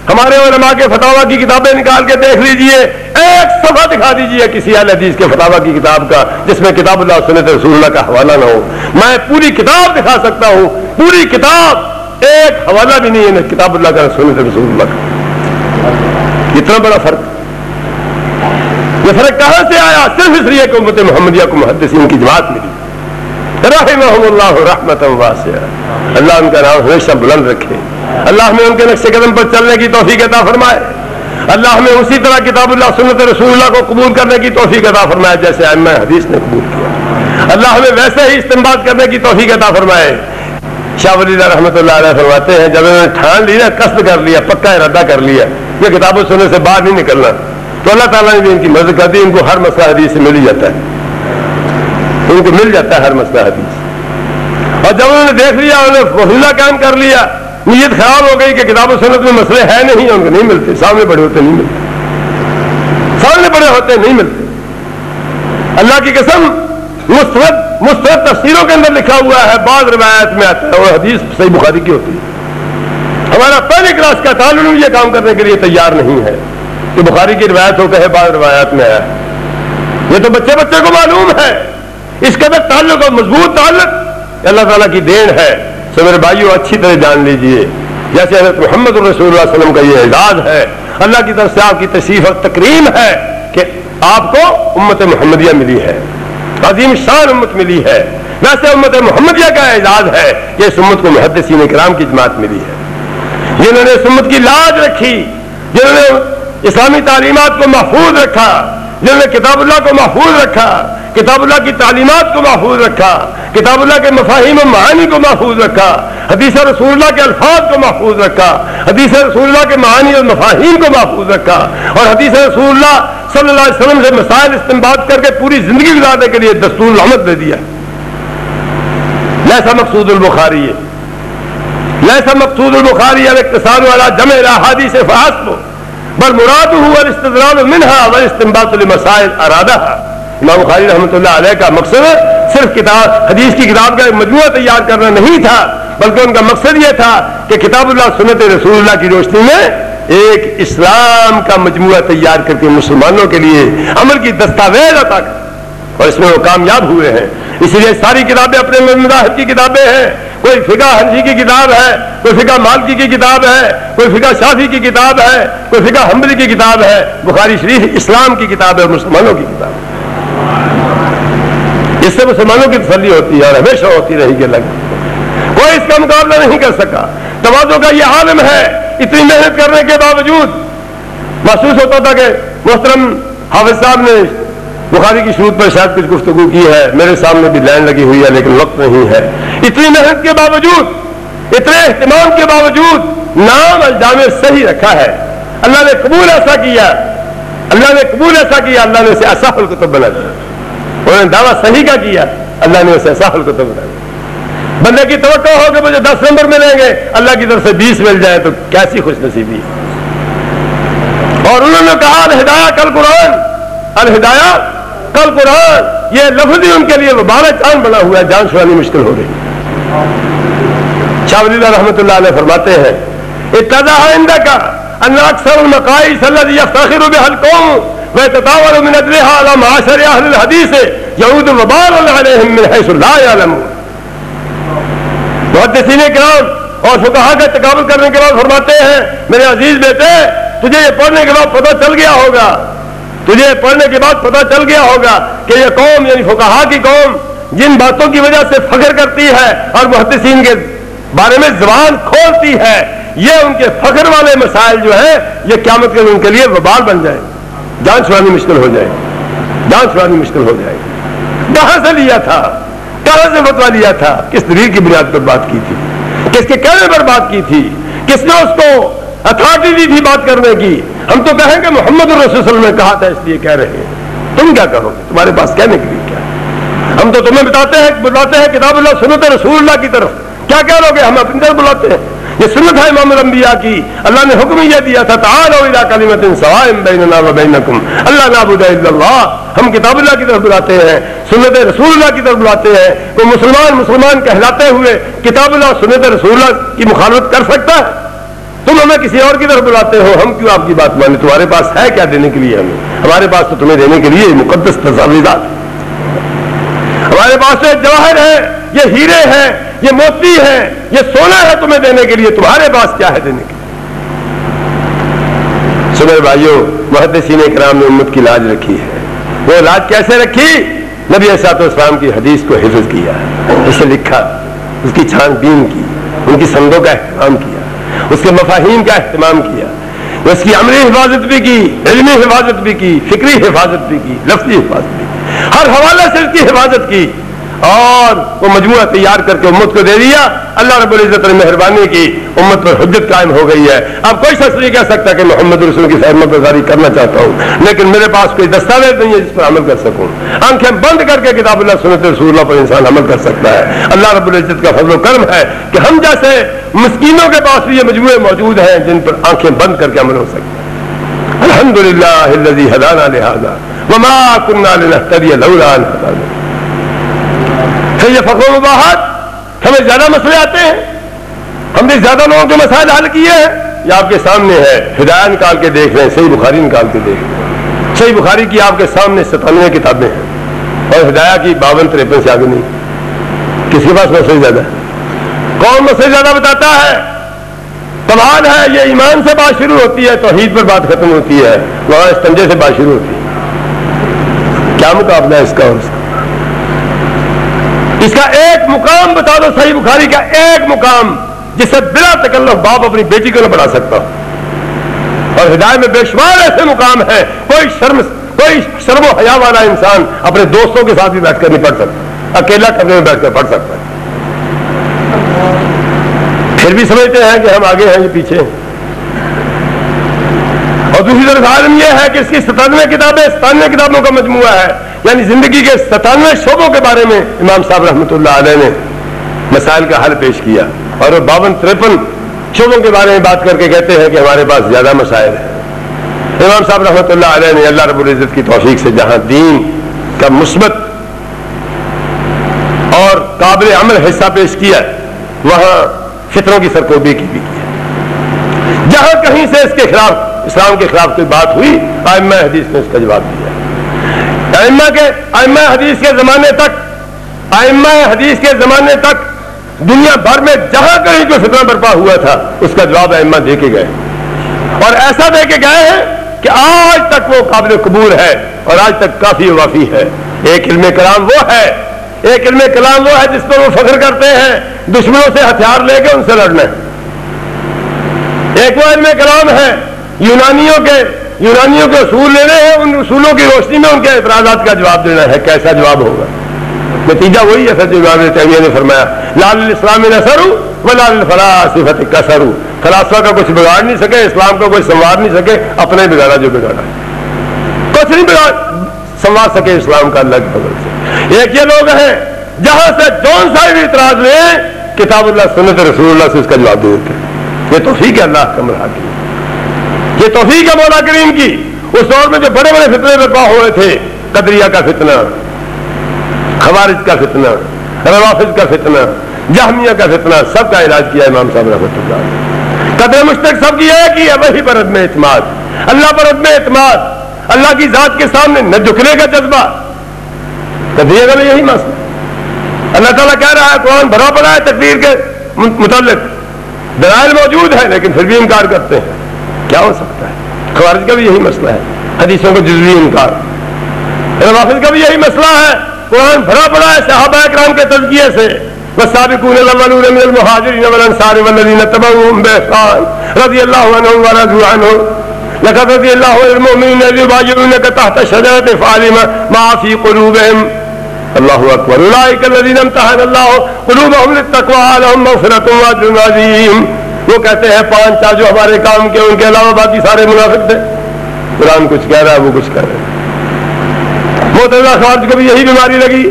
ہمارے علماء کے فتاوی کی کتابیں نکال کے دیکھ لیجئے، ایک صفحہ دکھا دیجئے کسی اہل حدیث کے فتاوی کی کتاب کا جس میں کتاب اللہ سنت رسول اللہ کا حوالہ نہ ہو۔ میں پوری کتاب دکھا سکتا ہوں، پوری کتاب، ایک حوالہ بھی نہیں ہے کتاب اللہ کا سنت رسول اللہ کا۔ اتنا بڑا فرق، یہ فرق کہاں سے آیا؟ صرف اس لیے کہ امت محمدیہ کو محدثین کی جماعت ملی، رحمہم اللہ رحمۃ واسعہ، اللہ ان کا نام ہمیشہ بلند رکھے، اللہ ہمیں ان کے نقش قدم پر چلنے کی توفیق عطا فرمائے، اللہ ہمیں اسی طرح کتاب اللہ سنت رسول اللہ کو قبول کرنے کی توفیق عطا فرمائے جیسے ائمہ حدیث نے قبول کیا، اللہ ہمیں ویسے ہی استنباط کرنے کی توفیق عطا فرمائے۔ شاہ ولی اللہ رحمۃ اللہ علیہ فرماتے ہیں جب انہوں نے ٹھان لیا، قصد کر لیا، پکا ارادہ کر لیا یہ کتاب و سنت سے باہر نہیں نکلنا، تو اللہ تعالیٰ نے بھی ان کی مدد کر دی، ان کو ہر مسئلہ حدیث سے مل ہی جاتا ہے، ان کو مل جاتا ہے ہر مسئلہ حدیث۔ اور جب انہوں نے دیکھ لیا، انہوں نے وسیلہ قائم کر لیا، نیت خیال ہو گئی کہ کتاب و سنت میں مسئلے ہیں نہیں، ان کو نہیں ملتے، سامنے بڑے ہوتے نہیں ملتے، سامنے بڑے ہوتے نہیں ملتے۔ اللہ کی قسم مستند تفسیروں کے اندر لکھا ہوا ہے، بعض روایات میں آتا ہے اور حدیث صحیح بخاری کی ہوتی ہے۔ ہمارا پہلی کلاس کا تعلق یہ کام کرنے کے لیے تیار نہیں ہے کہ بخاری کی روایت ہو کہے بعض روایات میں آیا ہے، یہ تو بچے بچے کو معلوم ہے، اس قدر تعلق اور مضبوط تعلق اللہ تعالیٰ کی دین ہے۔ سو میرے بھائیو اچھی طرح جان لیجئے، جیسے حضرت محمد رسول اللہ صلی اللہ علیہ وسلم کا یہ اعزاز ہے، اللہ کی طرف سے آپ کی تشریف اور تکریم ہے کہ آپ کو امت محمدیہ ملی ہے، عظیم شان امت ملی ہے، ویسے امت محمدیہ کا اعزاز ہے کہ اس امت کو محدثین کرام کی جماعت ملی ہے، جنہوں نے اس امت کی لاج رکھی، جنہوں نے اسلامی تعلیمات کو محفوظ رکھا، جنہوں نے کتاب اللہ کو محفوظ رکھا، کتاب اللہ کی تعلیمات کو محفوظ رکھا، کتاب اللہ کے مفاہیم و معانی کو محفوظ رکھا، حدیث رسول اللہ کے الفاظ کو محفوظ رکھا، حدیث رسول اللہ کے معانی اور مفاہیم کو محفوظ رکھا، اور حدیث رسول اللہ صلی اللہ علیہ وسلم سے مسائل استنباط کر کے پوری زندگی گزارنے کے لیے دستور العمل دے دیا۔ لیسا مقصود البخاری ہے، لیسا مقصود البخاری الاقتصاد على جمع الاحادیث فحسب بل مراده الاستدلال منها والاستنباط لمسائل ارادها۔ امام بخاری رحمۃ اللہ علیہ کا مقصد صرف کتاب حدیث کی کتاب کا ایک مجموعہ تیار کرنا نہیں تھا، بلکہ ان کا مقصد یہ تھا کہ کتاب اللہ سنت رسول اللہ کی روشنی میں ایک اسلام کا مجموعہ تیار کر کے مسلمانوں کے لیے عمل کی دستاویز عطا کر، اور اس میں وہ کامیاب ہوئے ہیں۔ اسی لیے ساری کتابیں اپنے مذاہب کی کتابیں ہیں، کوئی فقہ حنفی کی کتاب ہے، کوئی فقہ مالکی کی کتاب ہے، کوئی فقہ شافعی کی کتاب ہے، کوئی فقہ حنبلی کی کتاب ہے۔ بخاری شریف اسلام کی کتاب ہے، مسلمانوں کی کتاب ہے۔ اس سے مسلمانوں کی تسلی ہوتی ہے اور ہمیشہ ہوتی رہے گی، کوئی اس کا مقابلہ نہیں کر سکا۔ تواضع کا یہ عالم ہے، اتنی محنت کرنے کے باوجود محسوس ہوتا تھا کہ محترم حافظ صاحب نے بخاری کی شروط پر شاید کچھ گفتگو کی ہے، میرے سامنے بھی لائن لگی ہوئی ہے لیکن وقت نہیں ہے۔ اتنی محنت کے باوجود، اتنے اہتمام کے باوجود نام الجامع صحیح رکھا ہے، اللہ نے قبول ایسا کیا، اللہ نے قبول ایسا کیا، اللہ نے اسے اصح الکتب بنا دیا۔ انہوں نے دعویٰ صحیح کا کیا، اللہ نے اسے اصح الکتب بنا دیا۔ بندے کی توقع ہو کہ مجھے 10 نمبر ملیں گے، اللہ کی طرف سے 20 مل جائے تو کیسی خوش نصیبی ہے۔ اور انہوں نے کہا الہدایہ کل قرآن، الہدایہ کل قرآن، یہ لفظ ہی ان کے لیے وبال جان بنا ہوا ہے، جان چھڑانی مشکل ہو گئی۔ شاہ ولی اللہ رحمۃ اللہ علیہ فرماتے ہیں اتضح عندک ان اکثر المقائص الذي يفتخر بها القوم ويتطاول من اجلها على معاشر اهل الحديث يعود وبالا عليهم من حيث لا يعلمون۔ محدثین کرام اور فقہا کا تقابل کرنے کے بعد فرماتے ہیں میرے عزیز بیٹے، تجھے یہ پڑھنے کے بعد پتہ چل گیا ہوگا، تجھے پڑھنے کے بعد پتہ چل گیا ہوگا کہ یہ قوم یعنی فقہا کی قوم جن باتوں کی وجہ سے فخر کرتی ہے اور محدثین کے بارے میں زبان کھولتی ہے، یہ ان کے فخر والے مسائل جو ہیں یہ قیامت کے ان کے لیے وبال بن جائے، جان چھڑانی مشکل ہو جائے، جان چھڑانی مشکل ہو جائے۔ کہاں سے لیا تھا، کہاں سے فتویٰ لیا تھا، کس دلیل کی بنیاد پر بات کی تھی، کس کے کہنے پر بات کی تھی، کس نے اس کو اتھارٹی دی تھی بات کرنے کی؟ ہم تو کہیں کہ محمد الرسول صلی اللہ علیہ وسلم نے کہا تھا اس لیے کہہ رہے ہیں، تم کیا کہو گے؟ تمہارے پاس کہنے کے لیے کیا ہے؟ ہم تو تمہیں بلاتے ہیں کتاب اللہ سنت رسول اللہ کی طرف، کیا کہہ لو گے؟ ہم اپنی طرف بلاتے ہیں، یہ سنت ہے امام الانبیاء کی، اللہ نے حکم یہ دیا تھا تعالوا الی کلمۃ سواء بیننا و بینکم الا نعبد الا اللہ۔ ہم کتاب اللہ کی طرف بلاتے ہیں، سنت رسول اللہ کی طرف بلاتے ہیں۔ تو مسلمان کہلاتے ہوئے کتاب اللہ سنت رسول اللہ کی مخالفت کر سکتا ہے؟ تم ہمیں کسی اور کی طرف بلاتے ہو، ہم کیوں آپ کی بات مانیں؟ تمہارے پاس ہے کیا دینے کے لیے؟ ہمارے پاس تو تمہیں دینے کے لیے مقدس تجاویزات، ہمارے پاس تو جواہر ہے، یہ ہیرے ہیں، یہ موتی ہے، یہ سونا ہے تمہیں دینے کے لیے، تمہارے پاس کیا ہے دینے کے لیے؟ سنو بھائیو، محدثین کرام نے امت کی لاج رکھی ہے۔ وہ لاج کیسے رکھی؟ نبی علیہ السلام کی حدیث کو حفظ کیا، اسے لکھا، اس کی چھان بین کی، ان کی سندوں کا اہتمام کیا، اس کے مفاہیم کا اہتمام کیا، اس کی عملی حفاظت بھی کی، علمی حفاظت بھی کی، فکری حفاظت بھی کی، لفظی حفاظت بھی کی، ہر حوالے سے اس کی حفاظت کی، اور وہ مجموعہ تیار کر کے امت کو دے دیا۔ اللہ رب العزت نے مہربانی کی، امت پر حجت قائم ہو گئی ہے۔ اب کوئی شخص نہیں کہہ سکتا کہ محمد رسول کی فرما برداری کرنا چاہتا ہوں لیکن میرے پاس کوئی دستاویز نہیں ہے جس پر عمل کر سکوں۔ آنکھیں بند کر کے کتاب اللہ سنت رسول اللہ پر انسان عمل کر سکتا ہے۔ اللہ رب العزت کا فضل و کرم ہے کہ ہم جیسے مسکینوں کے پاس بھی یہ مجموعے موجود ہیں جن پر آنکھیں بند کر کے عمل ہو سکتا ہے۔ الحمدللہ الذی ہدانا لہذا وما كنا لنهتدی لولا ان ہدانا۔ پھر یہ فقر و مباحث، ہمیں زیادہ مسئلے آتے ہیں، ہم نے زیادہ لوگوں کے مسائل حل کیے ہیں، یہ آپ کے سامنے ہے۔ ہدایہ نکال کے دیکھ رہے ہیں، صحیح بخاری نکال کے دیکھ رہے ہیں، صحیح بخاری کی آپ کے سامنے 97 کتابیں ہیں اور ہدایہ کی 52-53 سے آگے نہیں۔ کس کے پاس مسئلے زیادہ ہے؟ کون مسئلے زیادہ بتاتا ہے؟ کمال ہے، یہ ایمان سے بات شروع ہوتی ہے، توحید پر بات ختم ہوتی ہے، وہاں استنجے سے بات شروع ہوتی ہے۔ کیا مقابلہ ہے اس کا اور اس کا؟ اس کا ایک مقام بتا دو، صحیح بخاری کا ایک مقام جس سے بلا تکلف باپ اپنی بیٹی کو نہ پڑھا سکتا، اور ہدایت میں بے شمار ایسے مقام ہیں کوئی شرم و حیا والا انسان اپنے دوستوں کے ساتھ بھی بیٹھ کر نہیں پڑھ سکتا، اکیلا کمرے میں بیٹھ کر پڑھ سکتا ہے۔ پھر بھی سمجھتے ہیں کہ ہم آگے ہیں، یہ پیچھے ہیں۔ اور دوسری طرف عالم یہ ہے کہ اس کی 97 کتابوں کا مجموعہ ہے، یعنی زندگی کے 97 شعبوں کے بارے میں امام صاحب رحمۃ اللہ علیہ نے مسائل کا حل پیش کیا، اور وہ 52-53 شعبوں کے بارے میں بات کر کے کہتے ہیں کہ ہمارے پاس زیادہ مسائل ہیں۔ امام صاحب رحمۃ اللہ علیہ نے اللہ رب العزت کی توفیق سے جہاں دین کا مثبت اور قابل عمل حصہ پیش کیا، وہاں فتنوں کی سرکوبی کی بھی کیا۔ جہاں کہیں سے اس کے خلاف، اسلام کے خلاف کوئی بات ہوئی، ائمہ حدیث نے اس کا جواب دیا۔ ائمہ حدیث کے زمانے تک دنیا بھر میں جہاں کہیں کوئی فتنہ برپا ہوا تھا اس کا جواب ائمہ دے کے گئے، اور ایسا دے کے گئے ہیں کہ آج تک وہ قابل قبول ہے اور آج تک کافی وافی ہے۔ ایک علم کلام وہ ہے جس پر وہ فخر کرتے ہیں دشمنوں سے ہتھیار لے کے ان سے لڑنا ہے۔ ایک وہ علم کلام ہے یونانیوں کے اصول لینے ہیں، ان اصولوں کی روشنی میں ان کے اعتراضات کا جواب دینا ہے۔ کیسا جواب ہوگا؟ نتیجہ وہی ہے جو امام ابن تیمیہ نے فرمایا، لا للاسلام نصر ولا للفلاسفہ کسر۔ فلاسفہ کا کچھ بگاڑ نہیں سکے، اسلام کا کوئی سنوار نہیں سکے، اپنے بگاڑا جو بگاڑا ہے، کچھ نہیں سنوار سکے اسلام کا اللہ کے فضل سے۔ ایک یہ لوگ ہیں جہاں سے جون سا بھی اعتراض لیں کتاب اللہ سنت رسول اللہ سے اس کا جواب دے دیتے ہیں۔ یہ توفیق ہے اللہ کا مرحا کی، یہ توفیق ہے مولا کریم کی۔ اس دور میں جو بڑے بڑے فتنے برپا ہوئے تھے، قدریہ کا فتنہ، خوارج کا فتنہ، روافض کا فتنہ، جہمیہ کا فتنہ، سب کا علاج کیا امام صاحب رحمۃ اللہ علیہ۔ قدر مشترک سب کی ہے کہ وہی پر عدم اعتماد، اللہ پر عدم اعتماد، اللہ کی ذات کے سامنے نہ جھکنے کا جذبہ۔ قدریہ کا بھی یہی مسئلہ، اللہ تعالیٰ کہہ رہا ہے، قرآن بھرا پڑا ہے تقدیر کے متعلق، دلائل موجود ہے لیکن پھر بھی انکار کرتے ہیں۔ کیا ہو سکتا ہے؟ خوارج کا بھی یہی مسئلہ ہے، حدیثوں کو جزوی انکار۔ روافض کا بھی یہی مسئلہ ہے، قرآن بھرا پڑا ہے صحابہ کرام کے تزکیے سے، والسابقون الاولون من المہاجرین والانصار والذین اتبعوہم بإحسان رضی اللہ عنہم ورضوا عنہ لقد رضی اللہ عن المؤمنین اذ یبایعونک تحت الشجرۃ فعلم ما فی قلوبہم اللہ اکبر اولئک الذین امتحن اللہ قلوبہم للتقوی لہم مغفرۃ واجر عظیم۔ وہ کہتے ہیں 5 جو ہمارے کام کے، ان کے علاوہ باقی سارے منافق تھے۔ قرآن کچھ کہہ رہا ہے، وہ کچھ کہہ رہے ہیں۔ معتزلہ خوارج کو بھی یہی بیماری لگی،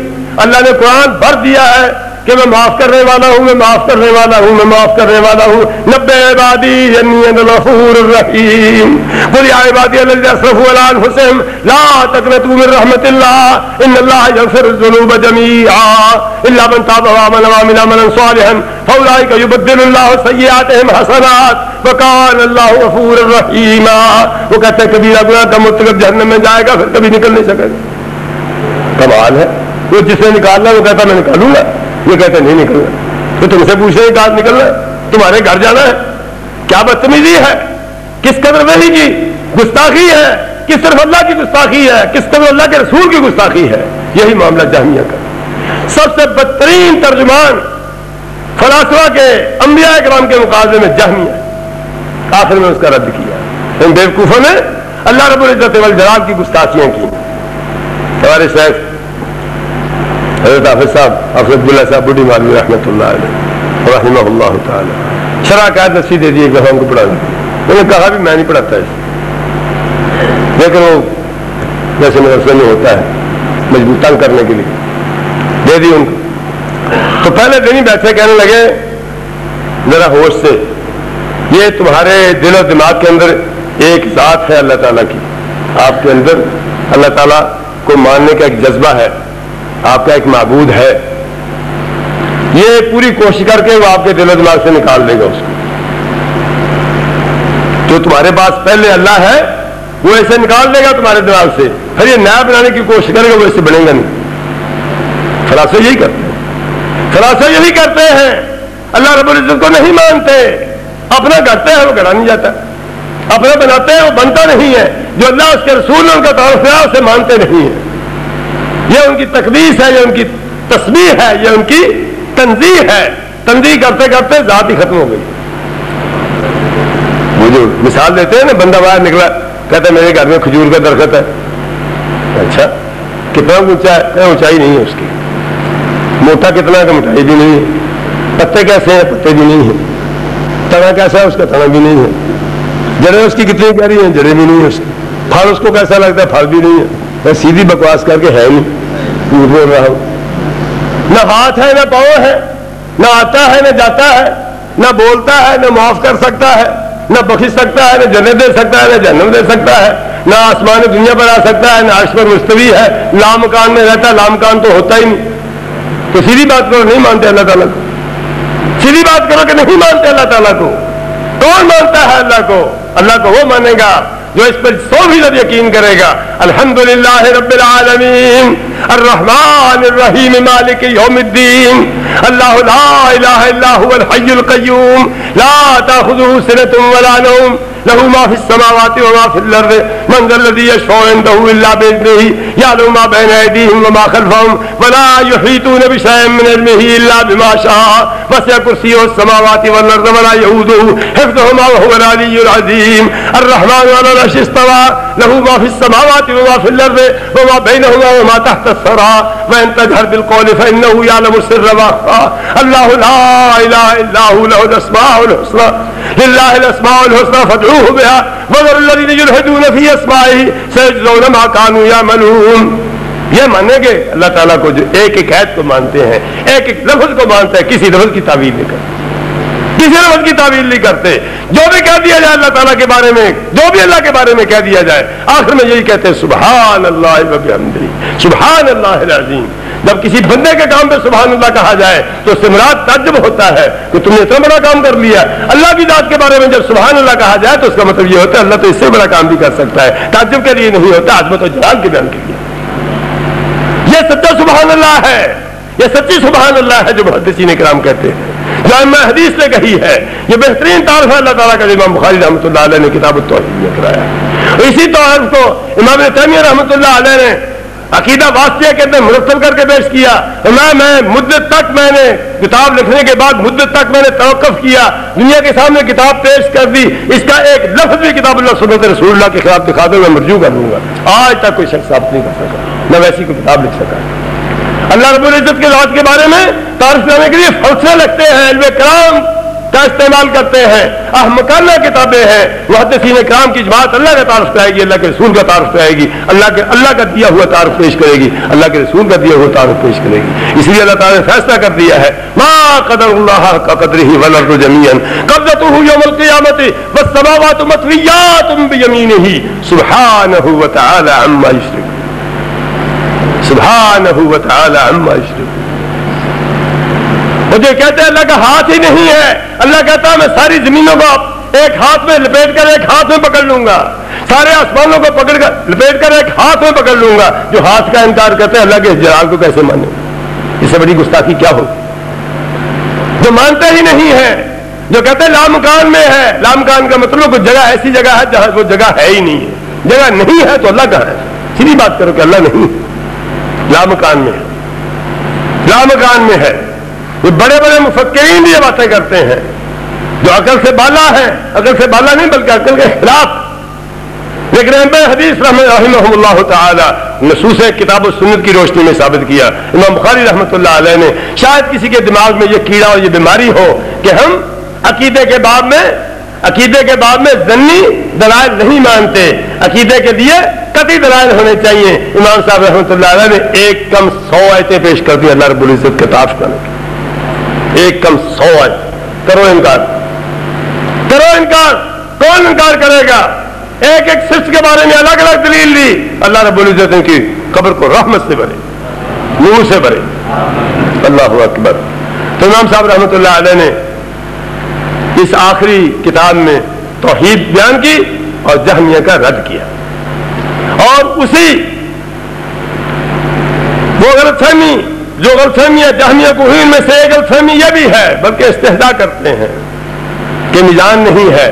اللہ نے قرآن بھر دیا ہے کہ میں معاف کرنے والا ہوں، میں معاف کرنے والا ہوں، میں معاف کرنے والا ہوں۔ نبئ عبادی انی انا الغفور الرحیم، قل یا عبادی الذین اسرفوا علی انفسہم لا تقنطوا من رحمۃ اللہ ان اللہ یغفر الذنوب جميعا الا من تاب وآمن وعمل عملا صالحا فاولئک یبدل اللہ سیئاتہم حسنات وکان اللہ غفورا رحیما۔ وہ کہتے ہیں کبیرہ گناہ کا مرتکب جہنم میں جائے گا، پھر کبھی نکل نہیں سکے گا۔ کمال ہے، وہ جس نے نکالنا وہ کہتا میں نکالوں گا، یہ کہتے نہیں نکلنا۔ تو تم سے پوچھے کہاں نکلنا ہے؟ تمہارے گھر جانا ہے؟ کیا بدتمیزی ہے، کس قدر وحی کی گستاخی ہے، کس طرف اللہ کی گستاخی ہے، کس طرف اللہ کے رسول کی گستاخی ہے۔ یہی معاملہ جہمیہ کا. سب سے بدترین ترجمان فلاسفہ کے انبیاء کرام کے مقابلے میں جہمیہ. آخر میں اس کا رد کیا. ان بیوقوفوں نے اللہ رب العزت والجلال کی گستاخیاں کی. ہمارے شیخ حضرت حافظ صاحب حافظ عبداللہ صاحب بڈی مالوی رحمۃ اللہ علیہ رحمہ اللہ تعالی شرح قائد نصیحت دے دی ایک دفعہ ان کو پڑھانے. انہوں نے کہا بھی میں نہیں پڑھاتا اس، لیکن وہ جیسے مدرسے میں ہوتا ہے مجبور تنگ کرنے کے لیے دے دی ان کو. تو پہلے دن ہی بیٹھے کہنے لگے ذرا ہوش سے، یہ تمہارے دل و دماغ کے اندر ایک ذات ہے اللہ تعالیٰ کی، آپ کے اندر اللہ تعالیٰ کو ماننے کا ایک جذبہ ہے، آپ کا ایک معبود ہے، یہ پوری کوشش کر کے وہ آپ کے دل و دماغ سے نکال دے گا اس کو. جو تمہارے پاس پہلے اللہ ہے وہ ایسے نکال دے گا تمہارے دماغ سے، پھر یہ نیا بنانے کی کوشش کرے گا وہ ایسے بنے گا نہیں. فلاسفہ یہی کرتے ہیں، فلاسفہ یہی کرتے ہیں، اللہ رب العزت کو نہیں مانتے، اپنا کرتے ہیں وہ گڑا نہیں جاتا، اپنا بناتے ہیں وہ بنتا نہیں ہے. جو اللہ اس کے رسول نے ان کا تعارف ہے اسے مانتے نہیں ہیں. یہ ان کی تقدیس ہے، یہ ان کی تسبیح ہے، یہ ان کی تنزیہ ہے. تنزیہ کرتے کرتے ذات ہی ختم ہو گئی. وہ جو مثال دیتے ہیں نا، بندہ باہر نکلا کہتا ہے میرے گھر میں کھجور کا درخت ہے. اچھا کتنا اونچا ہے؟ کہ اونچائی نہیں ہے اس کی. موٹا کتنا ہے؟ کہ موٹائی بھی نہیں ہے. پتے کیسے ہیں؟ پتے بھی نہیں ہیں. تنا کیسا ہے؟ اس کا تنا بھی نہیں ہے. جڑیں اس کی کتنی گہری ہیں؟ جڑیں بھی نہیں ہے اس کی. پھل اس کو کیسا لگتا ہے؟ پھل بھی نہیں ہے. میں سیدھی بکواس کر کے ہے نہیں بول رہا ہوں. نہ ہاتھ ہے نہ پاؤں ہے، نہ آتا ہے نہ جاتا ہے، نہ بولتا ہے نہ معاف کر سکتا ہے، نہ بخش سکتا ہے، نہ جنت دے سکتا ہے، نہ جہنم دے سکتا ہے، نہ آسمان دنیا پر آ سکتا ہے، نہ عرش پر مستوی ہے، لامکان میں رہتا ہے. لامکان تو ہوتا ہی نہیں. تو سیدھی بات کرو نہیں مانتے اللہ تعالیٰ کو. سیدھی بات کرو کہ نہیں مانتے اللہ تعالیٰ کو. کون مانتا ہے اللہ کو؟ اللہ کو وہ مانے گا جو اس پر 100% یقین کرے گا. الحمدللہ رب العالمین الرحمن الرحیم مالک یوم الدین اللہ لا الہ الا هو الحی القیوم لا تأخذه سنة ولا نوم له ما في السماوات وما في الارض من ذا الذي يشفع عنده الا باذنه يعلم ما بين ايديهم وما خلفهم ولا يحيطون بشيء من علمه الا بما شاء وسع كرسيه السماوات والارض ولا يؤوده حفظهما وهو العلي العظيم الرحمن على العرش استوى له ما في السماوات وما في الارض وما بينهما وما تحت الثرى وان تجهر بالقول فانه يعلم السر واخفى الله لا اله الا هو له الاسماء الحسنى لله الاسماء الحسنى فادعوه بها وذروا الذين يلحدون في اسمائه سيجزون ما كانوا يعملون. یہ مانیں گے اللہ تعالیٰ کو جو ایک ایک آیت کو مانتے ہیں، ایک ایک لفظ کو مانتے ہیں، کسی لفظ کی تعویل نہیں کرتے، کسی لفظ کی تعویل نہیں کرتے. جو بھی کہہ دیا جائے اللہ تعالیٰ کے بارے میں، جو بھی اللہ کے بارے میں کہہ دیا جائے آخر میں یہی کہتے ہیں سبحان اللہ وبحمدہ سبحان اللہ العظیم. جب کسی بندے کے کام پہ سبحان اللہ کہا جائے تو اس سے مراد تعجب ہوتا ہے کہ تم نے اتنا بڑا کام کر لیا. اللہ کی ذات کے بارے میں جب سبحان اللہ کہا جائے تو اس کا مطلب یہ ہوتا ہے اللہ تو اس سے بڑا کام بھی کر سکتا ہے. تعجب کے لیے نہیں ہوتا، عظمت و جلال کے بیان کے لیے. یہ سچا سبحان اللہ ہے، یہ سچی سبحان اللہ ہے جو محدثین کرام کہتے ہیں، جو ائمہ حدیث نے کہی ہے. یہ بہترین تعارف ہے اللہ تعالیٰ کا جو امام بخاری رحمۃ اللہ علیہ نے کتاب التوحید میں کرایا. اسی تعارف کو امام ابن تیمیہ رحمۃ اللہ علیہ نے عقیدہ واسطیہ کے اندر مرتب کر کے پیش کیا. میں مدت تک میں نے کتاب لکھنے کے بعد مدت تک میں نے توقف کیا، دنیا کے سامنے کتاب پیش کر دی، اس کا ایک لفظ بھی کتاب اللہ سنت رسول اللہ کے خلاف دکھا دوں میں مرجوع کر لوں گا. آج تک کوئی شخص ثابت نہیں کر سکا، نہ ویسی کوئی کتاب لکھ سکا. اللہ رب العزت کے ذات کے بارے میں تعارف کرنے کے لیے فلسفے لگتے ہیں، علم کلام کا استعمال کرتے ہیں، احمقانہ کتابیں ہیں. محدثین کرام کی جماعت اللہ کا تعارف کرائے گی، اللہ کے رسول کا تعارف کرائے گی، اللہ کا دیا ہوا تعارف پیش کرے گی، اللہ کے رسول کا دیا ہوا تعارف پیش کرے گی. اس لیے اللہ تعالیٰ نے فیصلہ کر دیا ہے ما قدر اللہ حق قدرہ والارض جميعا قبضته يوم القیامة والسماوات مطویات بیمینہ سبحانہ وتعالی عما یشرکون. سبحانہ وتعالی عما یشرکون. وہ جو کہتے ہیں اللہ کا ہاتھ ہی نہیں ہے، اللہ کہتا ہے میں ساری زمینوں کو ایک ہاتھ میں لپیٹ کر ایک ہاتھ میں پکڑ لوں گا، سارے آسمانوں کو پکڑ کر لپیٹ کر ایک ہاتھ میں پکڑ لوں گا. جو ہاتھ کا انکار کرتے ہیں اللہ کے جلال کو کیسے مانیں؟ اس سے بڑی گستاخی کیا ہوگی؟ جو مانتے ہی نہیں ہیں، جو کہتے ہیں لامکان میں ہے. لامکان کا مطلب کوئی جگہ ایسی جگہ ہے جہاں وہ جگہ ہے ہی نہیں ہے. جگہ نہیں ہے تو اللہ کہاں ہے؟ سیدھی بات کرو کہ اللہ نہیں ہے. لامکان میں ہے، لامکان میں ہے۔ یہ بڑے بڑے مفکرین بھی یہ باتیں کرتے ہیں جو عقل سے بالا ہے، عقل سے بالا نہیں بلکہ عقل کے خلاف۔ لیکن اہل حدیث رحمہ اللہ تعالی نصوص کتاب و سنت کی روشنی میں ثابت کیا، امام بخاری رحمۃ اللہ علیہ نے، شاید کسی کے دماغ میں یہ کیڑا اور یہ بیماری ہو کہ ہم عقیدے کے باب میں ضمنی دلائل نہیں مانتے، عقیدے کے لیے قطعی دلائل ہونے چاہیے۔ امام صاحب رحمۃ اللہ علیہ نے ایک کم 100 آیتیں پیش کر دی اللہ رب العزت کے تعارف کرنے کی، ایک کم 100 آیت۔ کرو انکار، کون انکار کرے گا؟ ایک ایک شخص کے بارے میں الگ الگ دلیل دی، اللہ رب العزت نے کی قبر کو رحمت سے بھرے، نور سے بھرے۔ اللہ اکبر۔ تو امام صاحب رحمۃ اللہ علیہ نے اس آخری کتاب میں توحید بیان کی اور جہمیہ کا رد کیا، اور اسی وہ غلط فہمی جو غلط فہمی ہے جہمیہ کو ہوئی، ان میں سے ایک غلط فہمی یہ بھی ہے، بلکہ استہزاء کرتے ہیں کہ میزان نہیں ہے،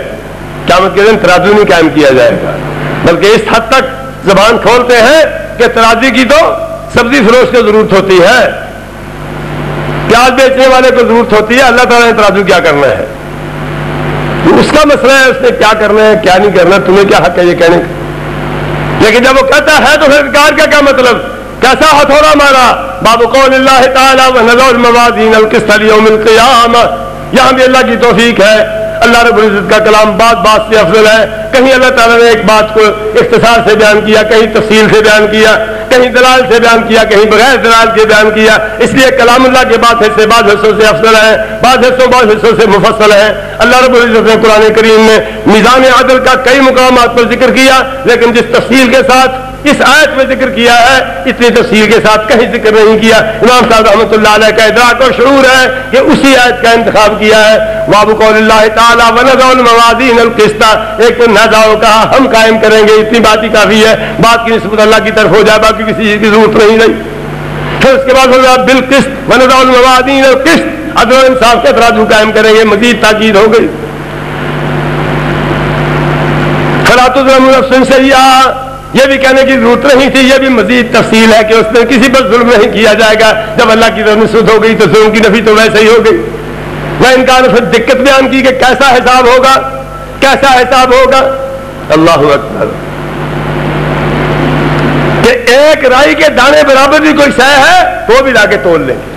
قیامت کے دن ترازو نہیں قائم کیا جائے گا، بلکہ اس حد تک زبان کھولتے ہیں کہ ترازی کی تو سبزی فروش کو ضرورت ہوتی ہے، پیاز بیچنے والے کو ضرورت ہوتی ہے، اللہ تعالیٰ نے ترازو کیا کرنا ہے، اس کا مسئلہ ہے، اس نے کیا کرنا ہے کیا نہیں کرنا، تمہیں کیا حق ہے یہ کہنے کا؟ لیکن جب وہ کہتا ہے تو پھر انکار کا کیا مطلب؟ کیسا ہتھوڑا مارا؟ باب قول اللہ تعالیٰ وَنَضَعُ الْمَوَازِينَ الْقِسْطَ لِيَوْمِ الْقِيَامَةِ، یہاں بھی اللہ کی توفیق ہے، اللہ رب العزت کا کلام بات سے افضل ہے۔ کہیں اللہ تعالیٰ نے ایک بات کو اختصار سے بیان کیا، کہیں تفصیل سے بیان کیا، کہیں دلال سے بیان کیا، کہیں بغیر دلال کے بیان کیا، اس لیے کلام اللہ کے بعض حصوں سے افضل ہے، بعض حصوں سے مفصل ہے۔ اللہ رب العزت نے قرآن کریم میں میزان عدل کا کئی مقامات پر ذکر کیا، لیکن جس تفصیل کے ساتھ اس آیت میں ذکر کیا ہے اتنی تفصیل کے ساتھ کہیں ذکر نہیں کیا۔ امام صاحب رحمۃ اللہ علیہ کا ادراک اور شعور ہے کہ اسی آیت کا انتخاب کیا ہے، باب قول اللہ تعالیٰ وَنَضَعُ الْمَوَازِينَ الْقِسْطَ، ایک تو نضع کہا ہم قائم کریں گے، اتنی بات ہی کافی ہے، بات کی نسبت اللہ کی طرف ہو جائے، باقی کسی چیز کی ضرورت نہیں رہی۔ پھر اس کے بعد بالقسط وَنَضَعُ الْمَوَازِينَ الْقِسْطَ، عدل و انصاف کا ترازو قائم کریں گے، مزید تاکید ہو گئی۔ فَلَا تُظْلَمُ نَفْسٌ شَيْئًا، یہ بھی کہنے کی ضرورت نہیں تھی، یہ بھی مزید تفصیل ہے کہ اس نے کسی پر ظلم نہیں کیا جائے گا، جب اللہ کی طرف نسبت ہو گئی تو ظلم کی نفی تو ویسے ہی ہو گئی۔ وہ انکار نے پھر دقت بیان کی کہ کیسا حساب ہوگا، کیسا حساب ہوگا۔ اللہ اکبر، کہ ایک رائی کے دانے برابر بھی کوئی شے ہے وہ بھی لا کے تول لیں گے۔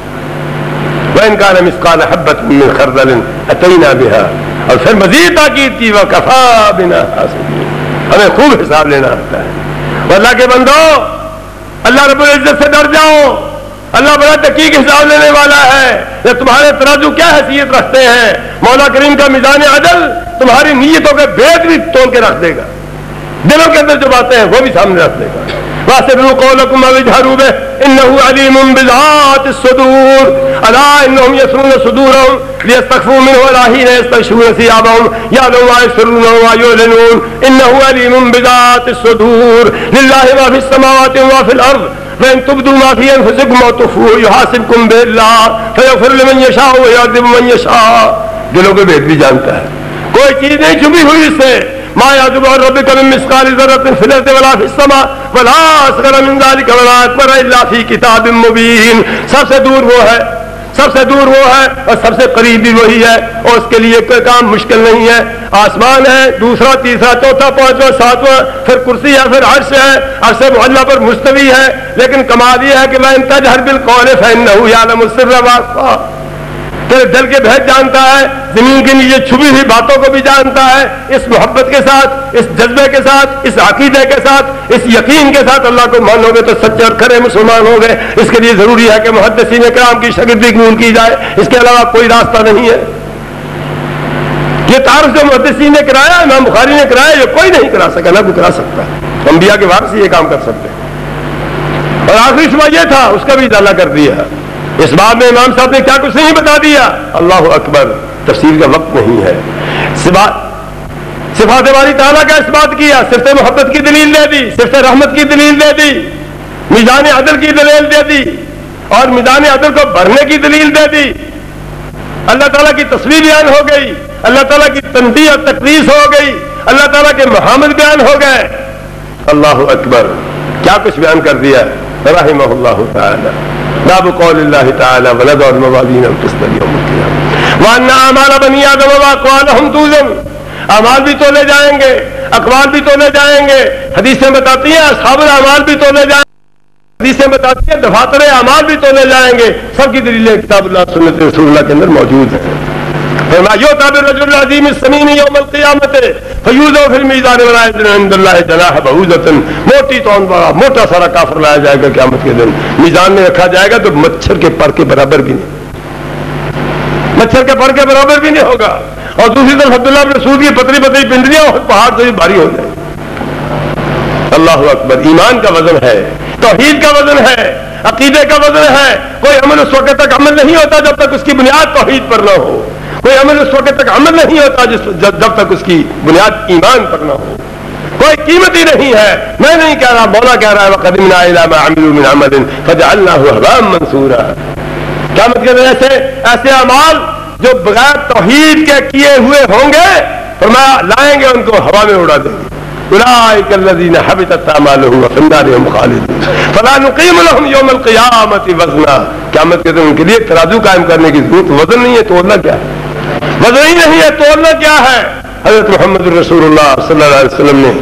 وَإِنْ كَانَ مِثْقَالَ حَبَّةٍ مِّنْ خَرْدَلٍ أَتَيْنَا بِهَا، اور پھر مزید تاکید کی وَكَفَىٰ بِنَا حَاسِبِينَ، ہمیں خوب حساب لینا آتا ہے۔ اللہ کے بندو، اللہ رب العزت سے ڈر جاؤ، اللہ بڑا دقیق حساب لینے والا ہے۔ یہ تمہارے ترازو کیا حیثیت رکھتے ہیں، مولا کریم کا میزان عدل تمہاری نیتوں کے بھید بھی تول کے رکھ دے گا، دلوں کے اندر جو باتیں ہیں وہ بھی سامنے رکھ دے گا۔ وَأَسِرُّوا قَوْلَكُمْ أَوِ اجْهَرُوا بِهِ إِنَّهُ عَلِيمٌ بِذَاتِ الصُّدُورِ أَلَا إِنَّهُمْ يَصْرُونَ صُدُورَهُمْ لِيَسْتَخْفُوا مِنْهُ وَلَا حِينَ يَسْتَغْشُونَ ثِيَابَهُمْ يَعْلَمُ مَا يُسِرُّونَ وَمَا يُعْلِنُونَ إِنَّهُ عَلِيمٌ بِذَاتِ الصُّدُورِ لِلَّهِ مَا فِي السَّمَاوَاتِ وَمَا فِي الْأَرْضِ وَإِن تُبْدُوا مَا فِي أَنفُسِكُمْ أَوْ تُخْفُوهُ يُحَاسِبْكُم بِهِ اللَّهُ فَيَغْفِرُ لِمَن يَشَاءُ وَيُعَذِّبُ مَن يَشَاءُ۔ دلوں کے بھید بھی جانتا ہے، کوئی چیز نہیں چھپی ہوئی اس سے۔ ما يعزب عن ربك من مثقال ذرة في الأرض ولا في السماء ولا أصغر من ذلك ولا أكبر إلا في كتاب مبين۔ سب سے دور وہ ہے، سب سے دور وہ ہے اور سب سے قریب بھی وہی ہے، اور اس کے لیے کوئی کام مشکل نہیں ہے۔ آسمان ہے، دوسرا تیسرا چوتھا پانچواں ساتواں، پھر کرسی ہے، پھر عرش ہے، عرش معلیٰ پر مستوی ہے، لیکن کمال یہ ہے کہ وَإِن تَجْهَرْ بِالْقَوْلِ فَإِنَّهُ يَعْلَمُ السِّرَّ وَأَخْفَى، تیرے دل کے بھید جانتا ہے، زمین کے نیچے چھپی ہوئی باتوں کو بھی جانتا ہے۔ اس محبت کے ساتھ، اس جذبے کے ساتھ، اس عقیدے کے ساتھ، اس یقین کے ساتھ اللہ کو مانو گے تو سچے اور کھرے مسلمان ہو گئے۔ اس کے لیے ضروری ہے کہ محدثین کرام کی شاگردی قبول کی جائے، اس کے علاوہ کوئی راستہ نہیں ہے۔ یہ تعارف جو محدثین نے کرایا، امام بخاری نے کرایا، یہ کوئی نہیں کرا سکا، نہ کوئی کرا سکتا۔ انبیاء کے وارث یہ کام کر سکتے ہیں۔ اور آخری شبہ یہ تھا، اس کا بھی اضافہ کر دیا۔ اس بات میں امام صاحب نے کیا کچھ نہیں بتا دیا، اللہ اکبر، تفسیر کا وقت نہیں ہے۔ صفات باری تعالیٰ کا اس بات کیا، صرف محبت کی دلیل دے دی، صرف رحمت کی دلیل دے دی، میزان عدل کی دلیل دے دی، اور میزان عدل کو بھرنے کی دلیل دے دی۔ اللہ تعالیٰ کی تصویر بیان ہو گئی، اللہ تعالیٰ کی تنبیہ اور تقدیس ہو گئی، اللہ تعالیٰ کے محامد بیان ہو گئے۔ اللہ اکبر، کیا کچھ بیان کر دیا۔ رحمہ اللہ تعالی باب قول اللہ تعالی ولد الموازین القسط یوم القیامہ وان اعمال بنی آدم واقوالہم توزن. اعمال بھی تولے جائیں گے، اقوال بھی تولے جائیں گے. حدیثیں بتاتی ہیں اصحاب الاعمال بھی تولے جائیں گے، حدیثیں بتاتی ہیں دفاتر اعمال بھی تولے جائیں گے. سب کی دلیلیں کتاب اللہ سنت رسول اللہ کے اندر موجود ہیں. فرمایا یؤتی بالرجل العظیم السمین یوم القیامۃ فیوضع فی المیزان ولا یزن عند اللہ جناح بعوضۃ. موٹی تون والا موٹا سارا کافر لایا جائے گا قیامت کے دن، میزان میں رکھا جائے گا تو مچھر کے پر کے برابر بھی نہیں، مچھر کے پر کے برابر بھی نہیں ہوگا. اور دوسری طرف عبداللہ بن مسعود کی پتلی پتلی پنڈلیاں اور پہاڑ سے بھی بھاری ہو جائیں. اللہ اکبر. ایمان کا وزن ہے، توحید کا وزن ہے، عقیدے کا وزن ہے. کوئی عمل اس وقت تک عمل نہیں ہوتا جب تک اس کی بنیاد توحید پر نہ ہو. کوئی عمل اس وقت تک عمل نہیں ہوتا جب تک اس کی بنیاد ایمان پر نہ ہو. کوئی قیمت ہی نہیں ہے. میں نہیں کہہ رہا، مولا کہہ رہا ہے وَقَدِمْنَا إِلَىٰ مَا عَمِلُوا مِنْ عَمَلٍ فَجَعَلْنَاهُ هَبَاءً مَنْثُورًا. قیامت کے دن ایسے اعمال جو بغیر توحید کے کیے ہوئے ہوں گے فرمایا لائیں گے ان کو ہوا میں اڑا دیں گے. اولئک الذین حبطت اعمالهم وفی النار هم خالدون فلا نقیم لهم یوم القیامۃ وزنا. قیامت کے دن ان کے لیے ترازو قائم کرنے کی ضرورت، وزن نہیں ہے تولنا کیا ہے، وزن ہی نہیں ہے تولنا کیا ہے. حضرت محمد رسول اللہ صلی اللہ علیہ وسلم نے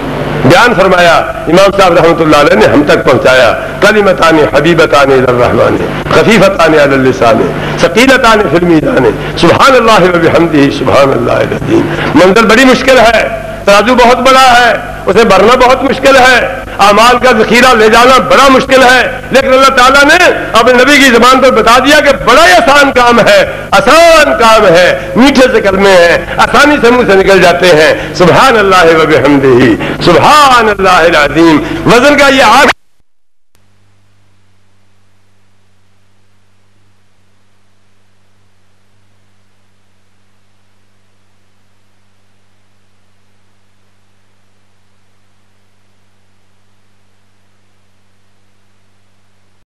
بیان فرمایا، امام صاحب رحمۃ اللہ علیہ نے ہم تک پہنچایا. کلمتان حبیبتان الی الرحمن خفیفتان علی اللسان ثقیلتان فی المیزان سبحان اللہ وبحمدہ سبحان اللہ العظیم. منزل بڑی مشکل ہے، ترازو بہت بڑا ہے، اسے بھرنا بہت مشکل ہے، اعمال کا ذخیرہ لے جانا بڑا مشکل ہے. لیکن اللہ تعالیٰ نے اپنے نبی کی زبان پر بتا دیا کہ بڑا ہی آسان کام ہے، آسان کام ہے، میٹھے سے کلمے ہیں، آسانی سے منہ سے نکل جاتے ہیں. سبحان اللہ وبحمدہ سبحان اللہ العظیم. وزن کا یہ آٹھ